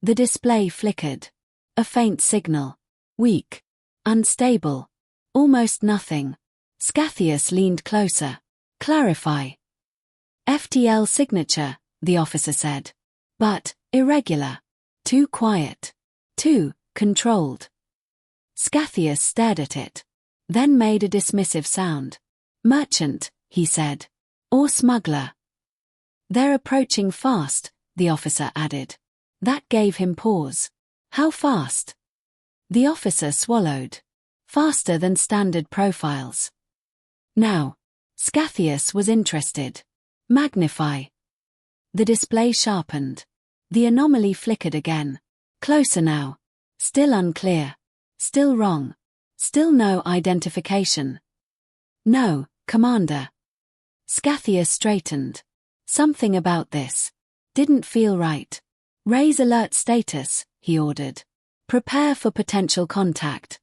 The display flickered. A faint signal. Weak. Unstable. Almost nothing. Scathius leaned closer. Clarify. FTL signature, the officer said. But, irregular. Too quiet. Too controlled. Scathius stared at it. Then made a dismissive sound. Merchant, he said. Or smuggler. They're approaching fast, the officer added. That gave him pause. How fast? The officer swallowed. Faster than standard profiles. Now. Scathius was interested. Magnify. The display sharpened. The anomaly flickered again. Closer now. Still unclear. Still wrong. Still no identification. No, Commander. Scathius straightened. Something about this. Didn't feel right. Raise alert status, he ordered. Prepare for potential contact.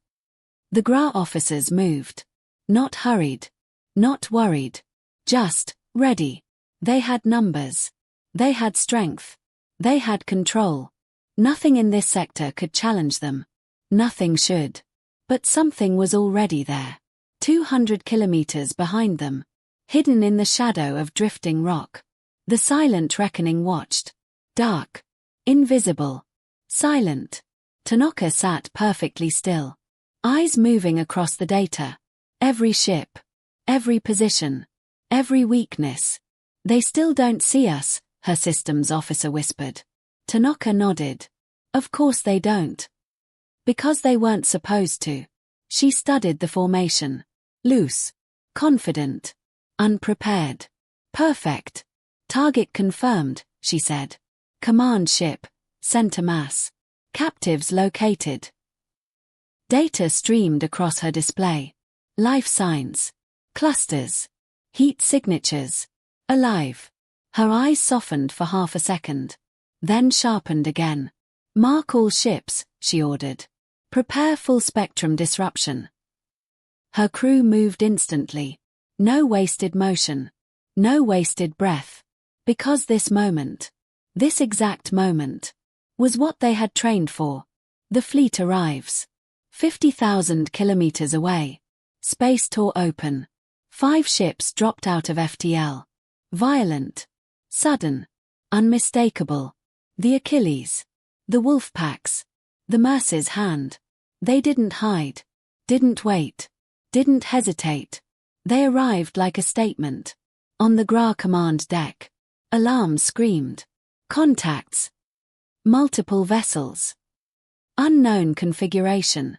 The Gra officers moved. Not hurried. Not worried. Just, ready. They had numbers. They had strength. They had control. Nothing in this sector could challenge them. Nothing should. But something was already there. 200 kilometers behind them. Hidden in the shadow of drifting rock. The silent reckoning watched. Dark. Invisible. Silent. Tanaka sat perfectly still. Eyes moving across the data. Every ship. Every position. Every weakness. They still don't see us, her systems officer whispered. Tanaka nodded. Of course they don't. Because they weren't supposed to. She studied the formation. Loose. Confident. Unprepared. Perfect. Target confirmed, she said. Command ship. Center mass. Captives located. Data streamed across her display. Life signs. Clusters. Heat signatures. Alive. Her eyes softened for half a second. then sharpened again. "Mark all ships," she ordered. "Prepare full-spectrum disruption." Her crew moved instantly. No wasted motion. No wasted breath. Because this moment, this exact moment, was what they had trained for. The fleet arrives. 50,000 kilometers away. Space tore open. 5 ships dropped out of FTL. Violent. Sudden. Unmistakable. The Achilles. The Wolfpacks. The Mercy's hand. They didn't hide. Didn't wait. Didn't hesitate. They arrived like a statement. On the GRA command deck. Alarms screamed. Contacts. Multiple vessels. Unknown configuration.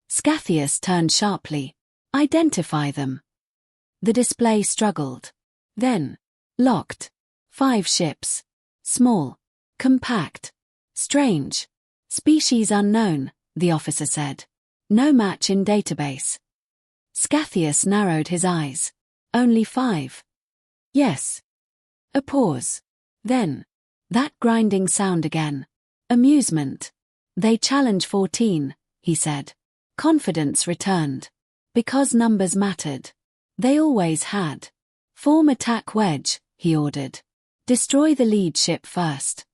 Scathieus turned sharply. "Identify them." The display struggled. Then. Locked. 5 ships. Small. Compact. Strange. Species unknown, the officer said. No match in database. Scathieus narrowed his eyes. "Only 5. "Yes." A pause. Then. That grinding sound again. Amusement. "They challenge 14, he said. Confidence returned. Because numbers mattered. They always had. "Form attack wedge," he ordered. "Destroy the lead ship first."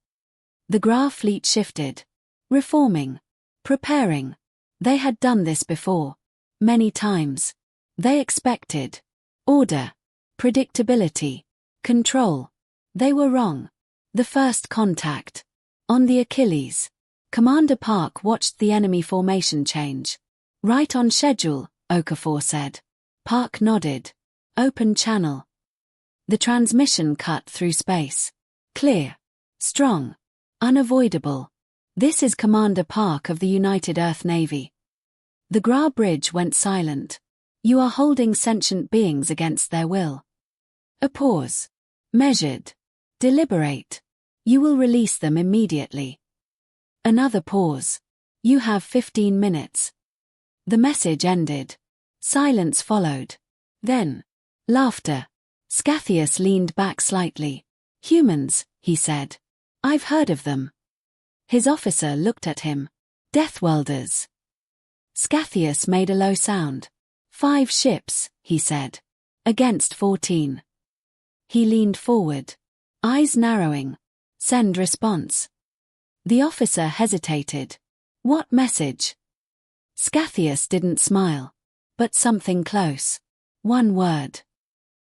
The GRA fleet shifted. Reforming. Preparing. They had done this before. Many times. They expected. Order. Predictability. Control. They were wrong. The first contact. On the Achilles. Commander Park watched the enemy formation change. "Right on schedule," Okafor said. Park nodded. "Open channel." The transmission cut through space. Clear. Strong. Unavoidable. "This is Commander Park of the United Earth Navy." The GRA bridge went silent. "You are holding sentient beings against their will." A pause. Measured. Deliberate. "You will release them immediately." Another pause. "You have 15 minutes. The message ended. Silence followed. Then. Laughter. Scathieus leaned back slightly. "Humans," he said. "I've heard of them." His officer looked at him. "Deathworlders." Scathieus made a low sound. 5 ships, he said. Against 14. He leaned forward. Eyes narrowing. "Send response." The officer hesitated. "What message?" Scathieus didn't smile. "But something close. 1 word."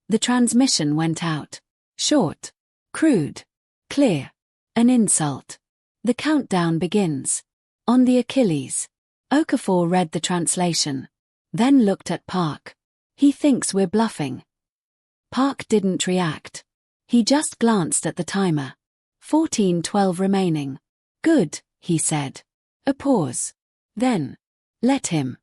The transmission went out. Short. Crude. Clear. An insult. "The countdown begins. On the Achilles." Okafor read the translation. Then looked at Park. "He thinks we're bluffing." Park didn't react. He just glanced at the timer. 14:12 remaining. "Good," he said. A pause. Then. "Let him."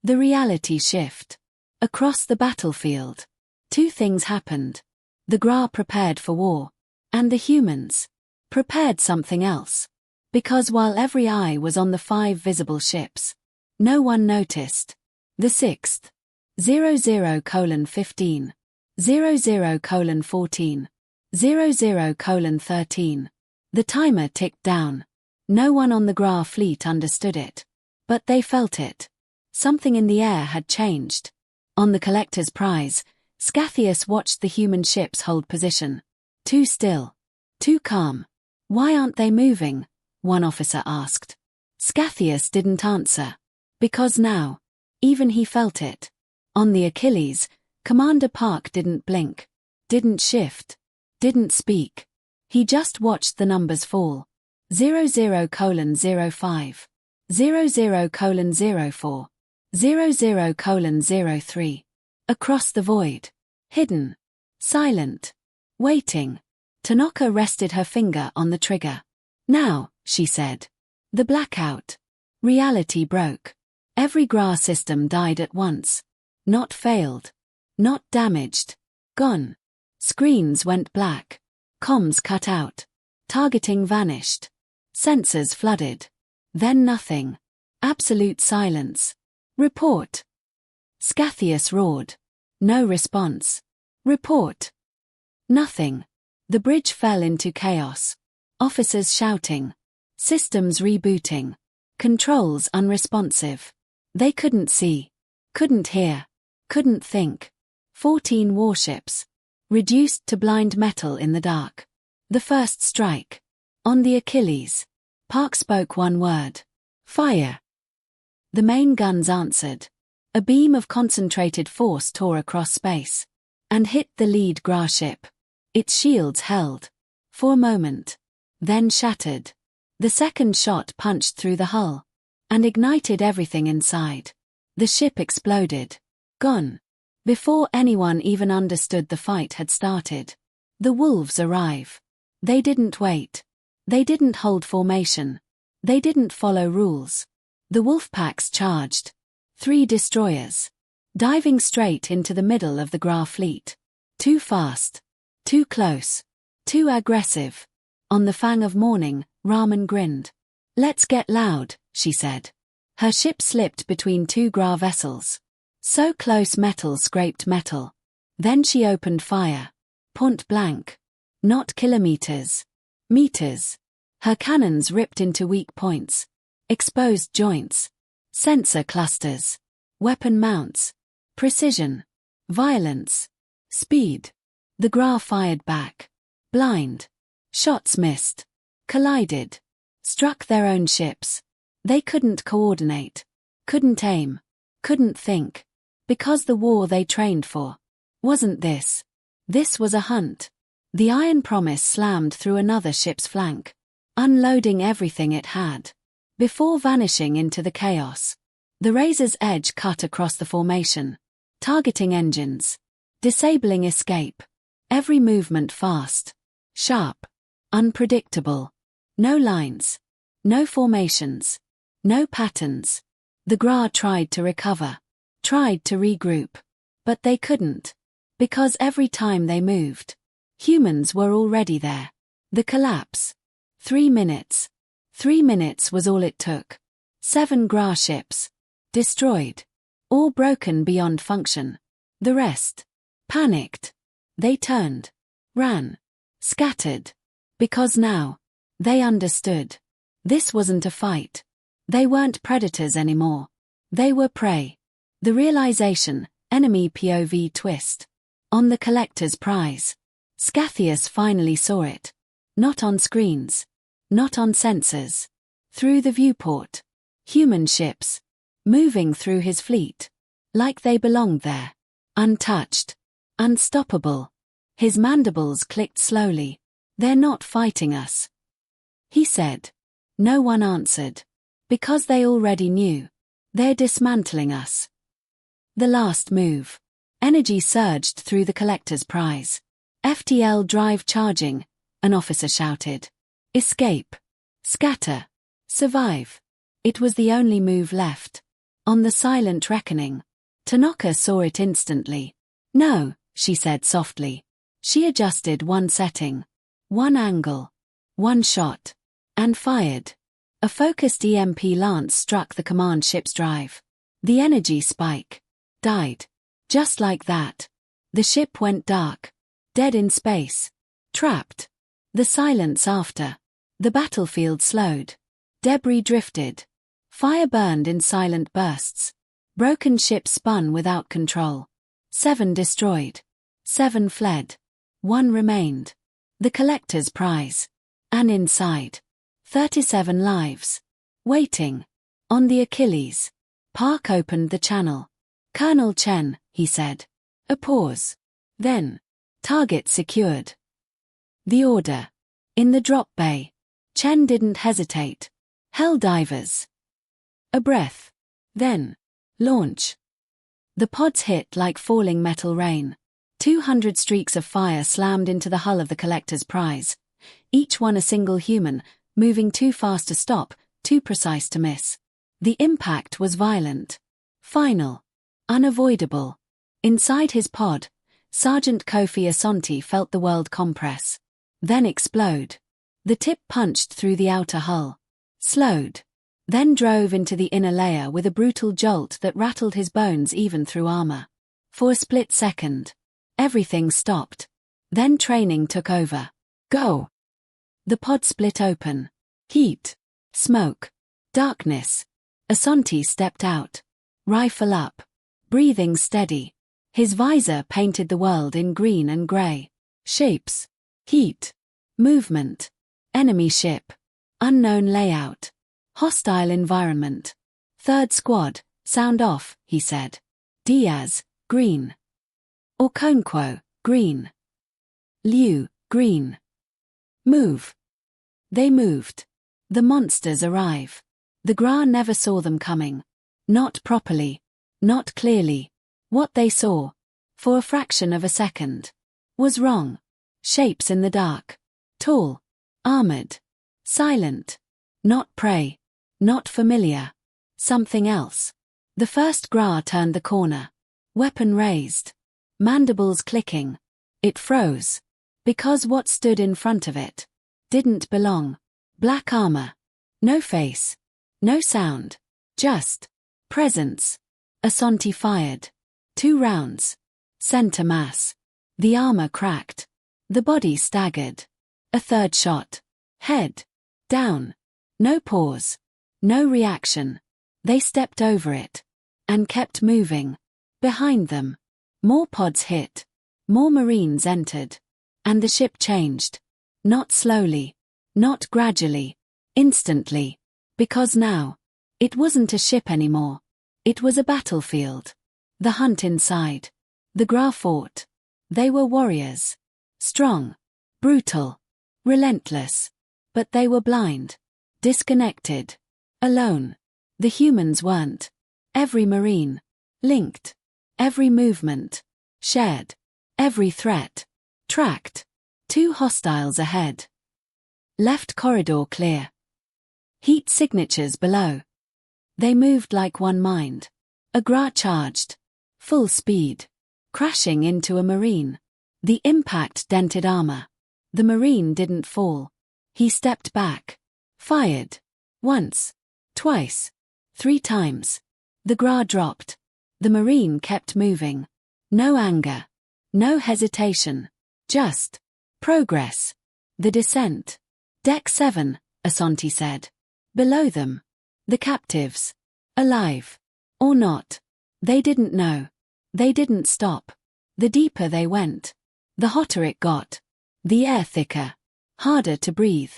The reality shift. Across the battlefield. 2 things happened. The GRA prepared for war. And the humans. Prepared something else. Because while every eye was on the 5 visible ships, no one noticed. The 6th. 00:15. 00:14. 00:13. The timer ticked down. No one on the GRA fleet understood it. But they felt it. Something in the air had changed. On the Collector's Prize, Scathieus watched the human ships hold position. Too still. Too calm. "Why aren't they moving?" one officer asked. Scathieus didn't answer. Because now. Even he felt it. On the Achilles, Commander Park didn't blink. Didn't shift. Didn't speak. He just watched the numbers fall. 00:05. 00:04. 00:03. Across the void. Hidden. Silent. Waiting. Tanaka rested her finger on the trigger. "Now," she said. The blackout. Reality broke. Every GRA system died at once. Not failed. Not damaged. Gone. Screens went black. Comms cut out. Targeting vanished. Sensors flooded. Then nothing. Absolute silence. "Report." Scathieus roared. No response. "Report." Nothing. The bridge fell into chaos. Officers shouting. Systems rebooting. Controls unresponsive. They couldn't see. Couldn't hear. Couldn't think. 14 warships. Reduced to blind metal in the dark. The first strike. On the Achilles. Park spoke one word. Fire. The main guns answered. A beam of concentrated force tore across space. And hit the lead Gra ship. Its shields held. For a moment. Then shattered. The second shot punched through the hull. And ignited everything inside. The ship exploded. Gone. Before anyone even understood the fight had started. The wolves arrive. They didn't wait. They didn't hold formation. They didn't follow rules. The wolf packs charged. 3 destroyers. Diving straight into the middle of the Gra fleet. Too fast. Too close. Too aggressive. On the fang of morning, Raman grinned. Let's get loud, she said. Her ship slipped between 2 Gra vessels. So close metal scraped metal. Then she opened fire. Point blank. Not kilometers. Meters. Her cannons ripped into weak points. Exposed joints. Sensor clusters. Weapon mounts. Precision. Violence. Speed. The Gra fired back. Blind. Shots missed. Collided. Struck their own ships. They couldn't coordinate. Couldn't aim. Couldn't think. Because the war they trained for wasn't this. This was a hunt. The Iron Promise slammed through another ship's flank, unloading everything it had. Before vanishing into the chaos, the Razor's edge cut across the formation, targeting engines, disabling escape. Every movement fast, sharp, unpredictable. No lines, no formations, no patterns. The Gra tried to recover, tried to regroup, but they couldn't, because every time they moved, humans were already there. The collapse. 3 minutes. 3 minutes was all it took. 7 Gra ships. Destroyed. All broken beyond function. The rest. Panicked. They turned. Ran. Scattered. Because now. They understood. This wasn't a fight. They weren't predators anymore. They were prey. The realization, enemy POV twist. On the collector's prize. Scathieus finally saw it. Not on screens. Not on sensors. Through the viewport. Human ships. Moving through his fleet. Like they belonged there. Untouched. Unstoppable. His mandibles clicked slowly. They're not fighting us, he said. No one answered. Because they already knew. They're dismantling us. The last move. Energy surged through the collector's prize. FTL drive charging, an officer shouted. Escape. Scatter. Survive. It was the only move left. On the silent reckoning. Tanaka saw it instantly. No, she said softly. She adjusted one setting. One angle. One shot. And fired. A focused EMP lance struck the command ship's drive. The energy spike. Died. Just like that. The ship went dark. Dead in space. Trapped. The silence after. The battlefield slowed. Debris drifted. Fire burned in silent bursts. Broken ship spun without control. 7 destroyed. 7 fled. 1 remained. The collector's prize. And inside. 37 lives. Waiting. On the Achilles. Park opened the channel. Colonel Chen, he said. A pause. Then. Target secured. The order. In the drop bay. Chen didn't hesitate. Hell divers. A breath. Then. Launch. The pods hit like falling metal rain. 200 streaks of fire slammed into the hull of the collector's prize. Each one a single human, moving too fast to stop, too precise to miss. The impact was violent. Final. Unavoidable. Inside his pod, Sergeant Kofi Asante felt the world compress. Then explode. The tip punched through the outer hull. Slowed. Then drove into the inner layer with a brutal jolt that rattled his bones even through armor. For a split second. Everything stopped. Then training took over. Go. The pod split open. Heat. Smoke. Darkness. Asante stepped out. Rifle up. Breathing steady. His visor painted the world in green and grey. Shapes. Heat. Movement. Enemy ship. Unknown layout. Hostile environment. Third squad, sound off, he said. Diaz, green. Okonkwo, green. Liu, green. Move. They moved. The monsters arrive. The Gra never saw them coming. Not properly. Not clearly. What they saw, for a fraction of a second, was wrong. Shapes in the dark. Tall. Armored. Silent. Not prey. Not familiar. Something else. The first Gra turned the corner. Weapon raised. Mandibles clicking. It froze. Because what stood in front of it didn't belong. Black armor. No face. No sound. Just presence. Asante fired. 2 rounds. Center mass. The armor cracked. The body staggered. A third shot. Head. Down. No pause. No reaction. They stepped over it. And kept moving. Behind them. More pods hit. More Marines entered. And the ship changed. Not slowly. Not gradually. Instantly. Because now, it wasn't a ship anymore. It was a battlefield. The hunt inside. The Gra fought. They were warriors. Strong. Brutal. Relentless. But they were blind. Disconnected. Alone. The humans weren't. Every Marine. Linked. Every movement. Shared. Every threat. Tracked. 2 hostiles ahead. Left corridor clear. Heat signatures below. They moved like one mind. A Gra charged. Full speed. Crashing into a Marine. The impact dented armor. The Marine didn't fall. He stepped back. Fired. Once. Twice. 3 times. The Gra dropped. The Marine kept moving. No anger. No hesitation. Just progress. The descent. Deck 7, Asante said. Below them. The captives. Alive. Or not. They didn't know. They didn't stop. The deeper they went, the hotter it got. The air thicker. Harder to breathe.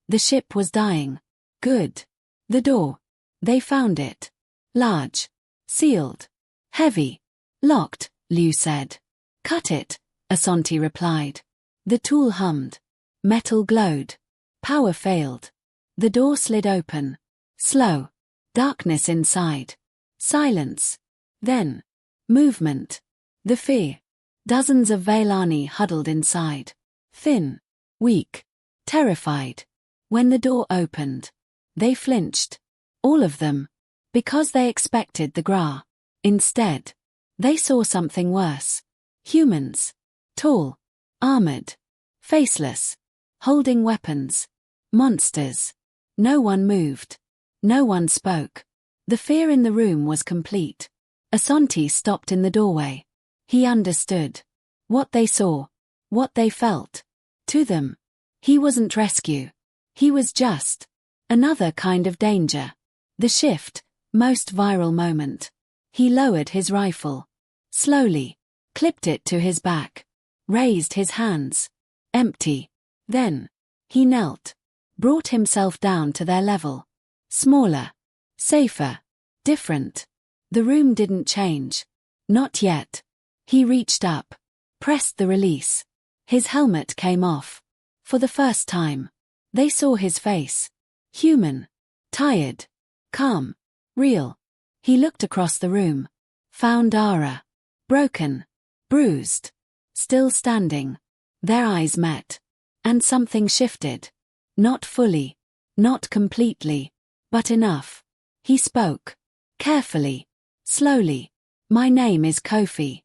The ship was dying. Good. The door. They found it. Large. Sealed. Heavy. Locked, Liu said. Cut it, Asante replied. The tool hummed. Metal glowed. Power failed. The door slid open. Slow. Darkness inside. Silence. Then. Movement. The fear. Dozens of Vailani huddled inside. Thin. Weak. Terrified. When the door opened, they flinched. All of them. Because they expected the Gra. Instead, they saw something worse. Humans. Tall. Armored. Faceless. Holding weapons. Monsters. No one moved. No one spoke. The fear in the room was complete. Asante stopped in the doorway. He understood. What they saw. What they felt. To them. He wasn't rescue. He was just another kind of danger. The shift, most viral moment. He lowered his rifle. Slowly. Clipped it to his back. Raised his hands. Empty. Then. He knelt. Brought himself down to their level. Smaller. Safer. Different. The room didn't change. Not yet. He reached up. Pressed the release. His helmet came off. For the first time. They saw his face. Human. Tired. Calm. Real. He looked across the room. Found Ara. Broken. Bruised. Still standing. Their eyes met. And something shifted. Not fully. Not completely. But enough. He spoke. Carefully. Slowly. My name is Kofi.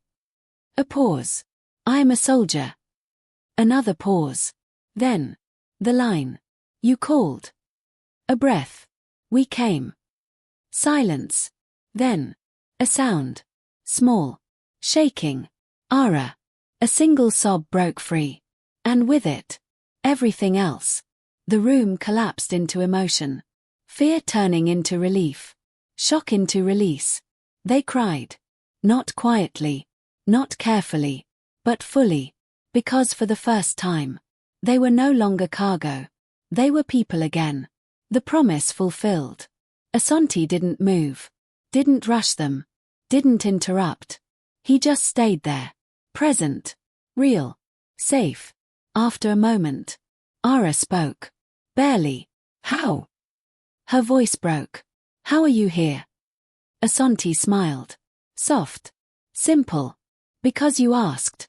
A pause. I am a soldier. Another pause. Then. The line. You called. A breath. We came. Silence. Then. A sound. Small. Shaking. Ara. A single sob broke free. And with it. Everything else. The room collapsed into emotion. Fear turning into relief. Shock into release. They cried. Not quietly. Not carefully. But fully. Because for the first time, they were no longer cargo. They were people again. The promise fulfilled. Asante didn't move. Didn't rush them. Didn't interrupt. He just stayed there. Present. Real. Safe. After a moment, Ara spoke. Barely. How? Her voice broke. How are you here? Asante smiled. Soft. Simple. Because you asked.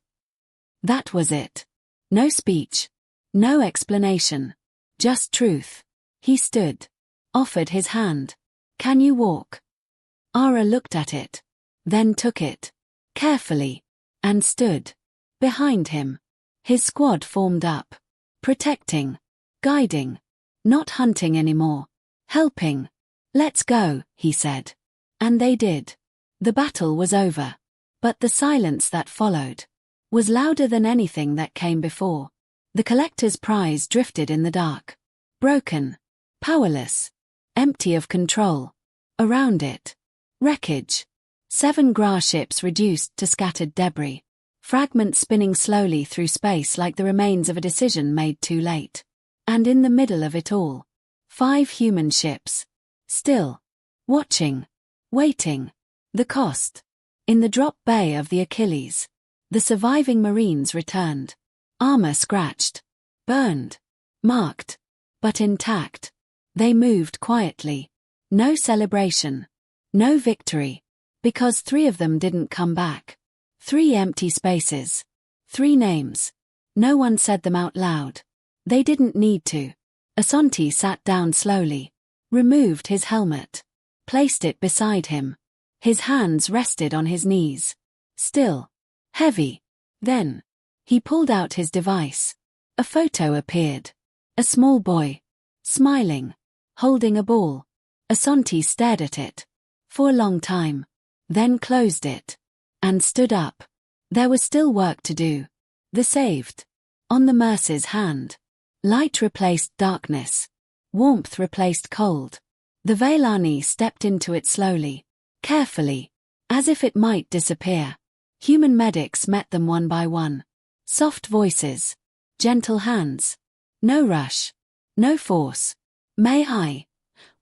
That was it. No speech. No explanation. Just truth. He stood. Offered his hand. Can you walk? Ara looked at it. Then took it. Carefully. And stood. Behind him. His squad formed up. Protecting. Guiding. Not hunting anymore. Helping. Let's go, he said. And they did. The battle was over. But the silence that followed was louder than anything that came before. The collector's prize drifted in the dark. Broken. Powerless. Empty of control. Around it. Wreckage. 7 Gra ships reduced to scattered debris. Fragments spinning slowly through space like the remains of a decision made too late. And in the middle of it all, 5 human ships. Still. Watching. Waiting. The cost. In the drop bay of the Achilles, the surviving Marines returned. Armor scratched. Burned. Marked. But intact. They moved quietly. No celebration. No victory. Because 3 of them didn't come back. 3 empty spaces. 3 names. No one said them out loud. They didn't need to. Asante sat down slowly. Removed his helmet. Placed it beside him. His hands rested on his knees. Still. Heavy. Then. He pulled out his device. A photo appeared. A small boy. Smiling. Holding a ball. Asante stared at it. For a long time. Then closed it. And stood up. There was still work to do. The saved. On the Mercy's hand. Light replaced darkness. Warmth replaced cold. The Veilani stepped into it slowly. Carefully. As if it might disappear. Human medics met them one by one. Soft voices. Gentle hands. No rush. No force. May I?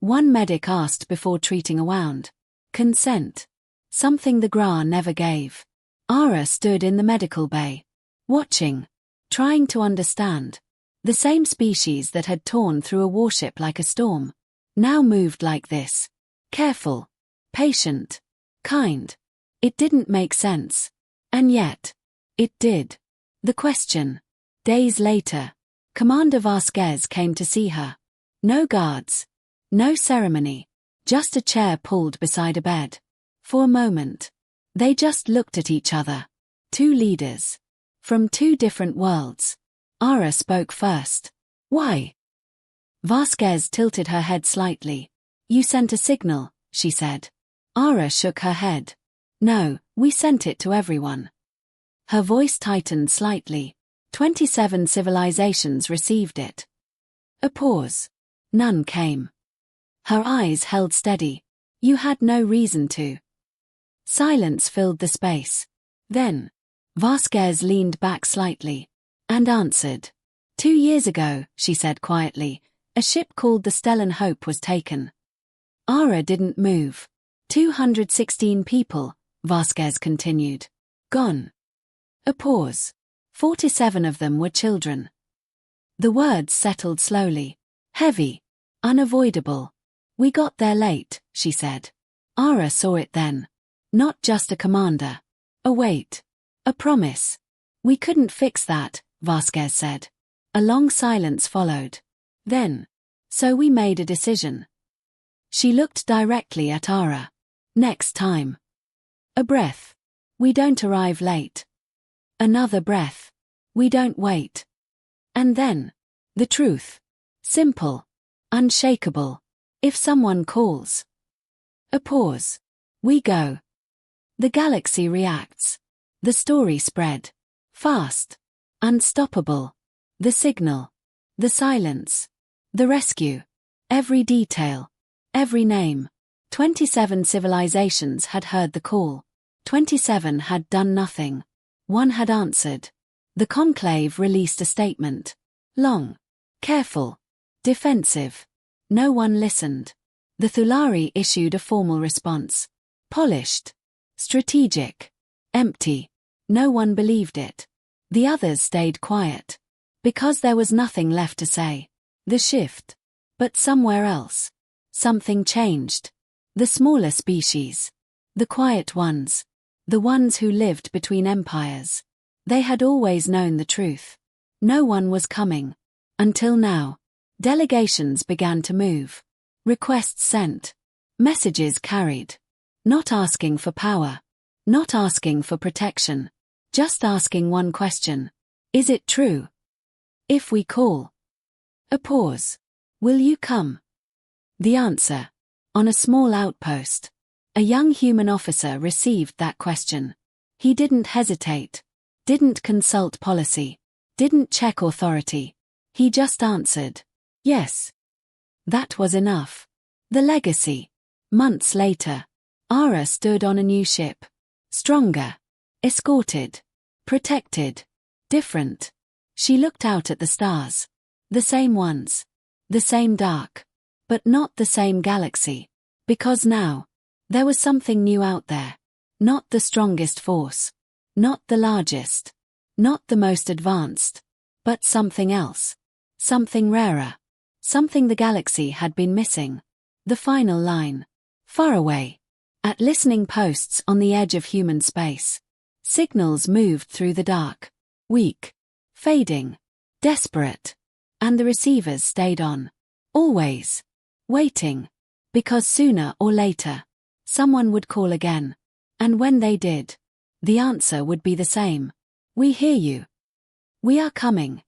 One medic asked before treating a wound. Consent. Something the Gra never gave. Ara stood in the medical bay. Watching. Trying to understand. The same species that had torn through a warship like a storm. Now moved like this. Careful. Patient. Kind. It didn't make sense. And yet. It did. The question. Days later. Commander Vasquez came to see her. No guards. No ceremony. Just a chair pulled beside a bed. For a moment. They just looked at each other. 2 leaders. From 2 different worlds. Ara spoke first. Why? Vasquez tilted her head slightly. You sent a signal, she said. Ara shook her head. No, we sent it to everyone. Her voice tightened slightly. 27 civilizations received it. A pause. None came. Her eyes held steady. You had no reason to. Silence filled the space. Then, Vasquez leaned back slightly. And answered. 2 years ago, she said quietly, a ship called the Stellan Hope was taken. Ara didn't move. 216 people, Vasquez continued. Gone. A pause. 47 of them were children. The words settled slowly. Heavy. Unavoidable. We got there late, she said. Ara saw it then. Not just a commander. A weight. A promise. We couldn't fix that, Vasquez said. A long silence followed. Then. So we made a decision. She looked directly at Ara. Next time. A breath. We don't arrive late. Another breath. We don't wait. And then. The truth. Simple. Unshakable. If someone calls. A pause. We go. The galaxy reacts. The story spread. Fast. Unstoppable. The signal. The silence. The rescue. Every detail. Every name. 27 civilizations had heard the call. 27 had done nothing. One had answered. The conclave released a statement. Long. Careful. Defensive. No one listened. The Thulari issued a formal response. Polished. Strategic. Empty. No one believed it. The others stayed quiet. Because there was nothing left to say. The shift. But somewhere else. Something changed. The smaller species. The quiet ones. The ones who lived between empires. They had always known the truth. No one was coming. Until now. Delegations began to move. Requests sent. Messages carried. Not asking for power. Not asking for protection. Just asking one question. Is it true? If we call. A pause. Will you come? The answer. On a small outpost. A young human officer received that question. He didn't hesitate. Didn't consult policy. Didn't check authority. He just answered. Yes. That was enough. The legacy. Months later. Ara stood on a new ship. Stronger. Escorted. Protected. Different. She looked out at the stars. The same ones. The same dark. But not the same galaxy. Because now. There was something new out there. Not the strongest force. Not the largest. Not the most advanced. But something else. Something rarer. Something the galaxy had been missing. The final line. Far away. At listening posts on the edge of human space. Signals moved through the dark. Weak. Fading. Desperate. And the receivers stayed on. Always. Waiting. Because sooner or later. Someone would call again. And when they did. The answer would be the same. We hear you. We are coming.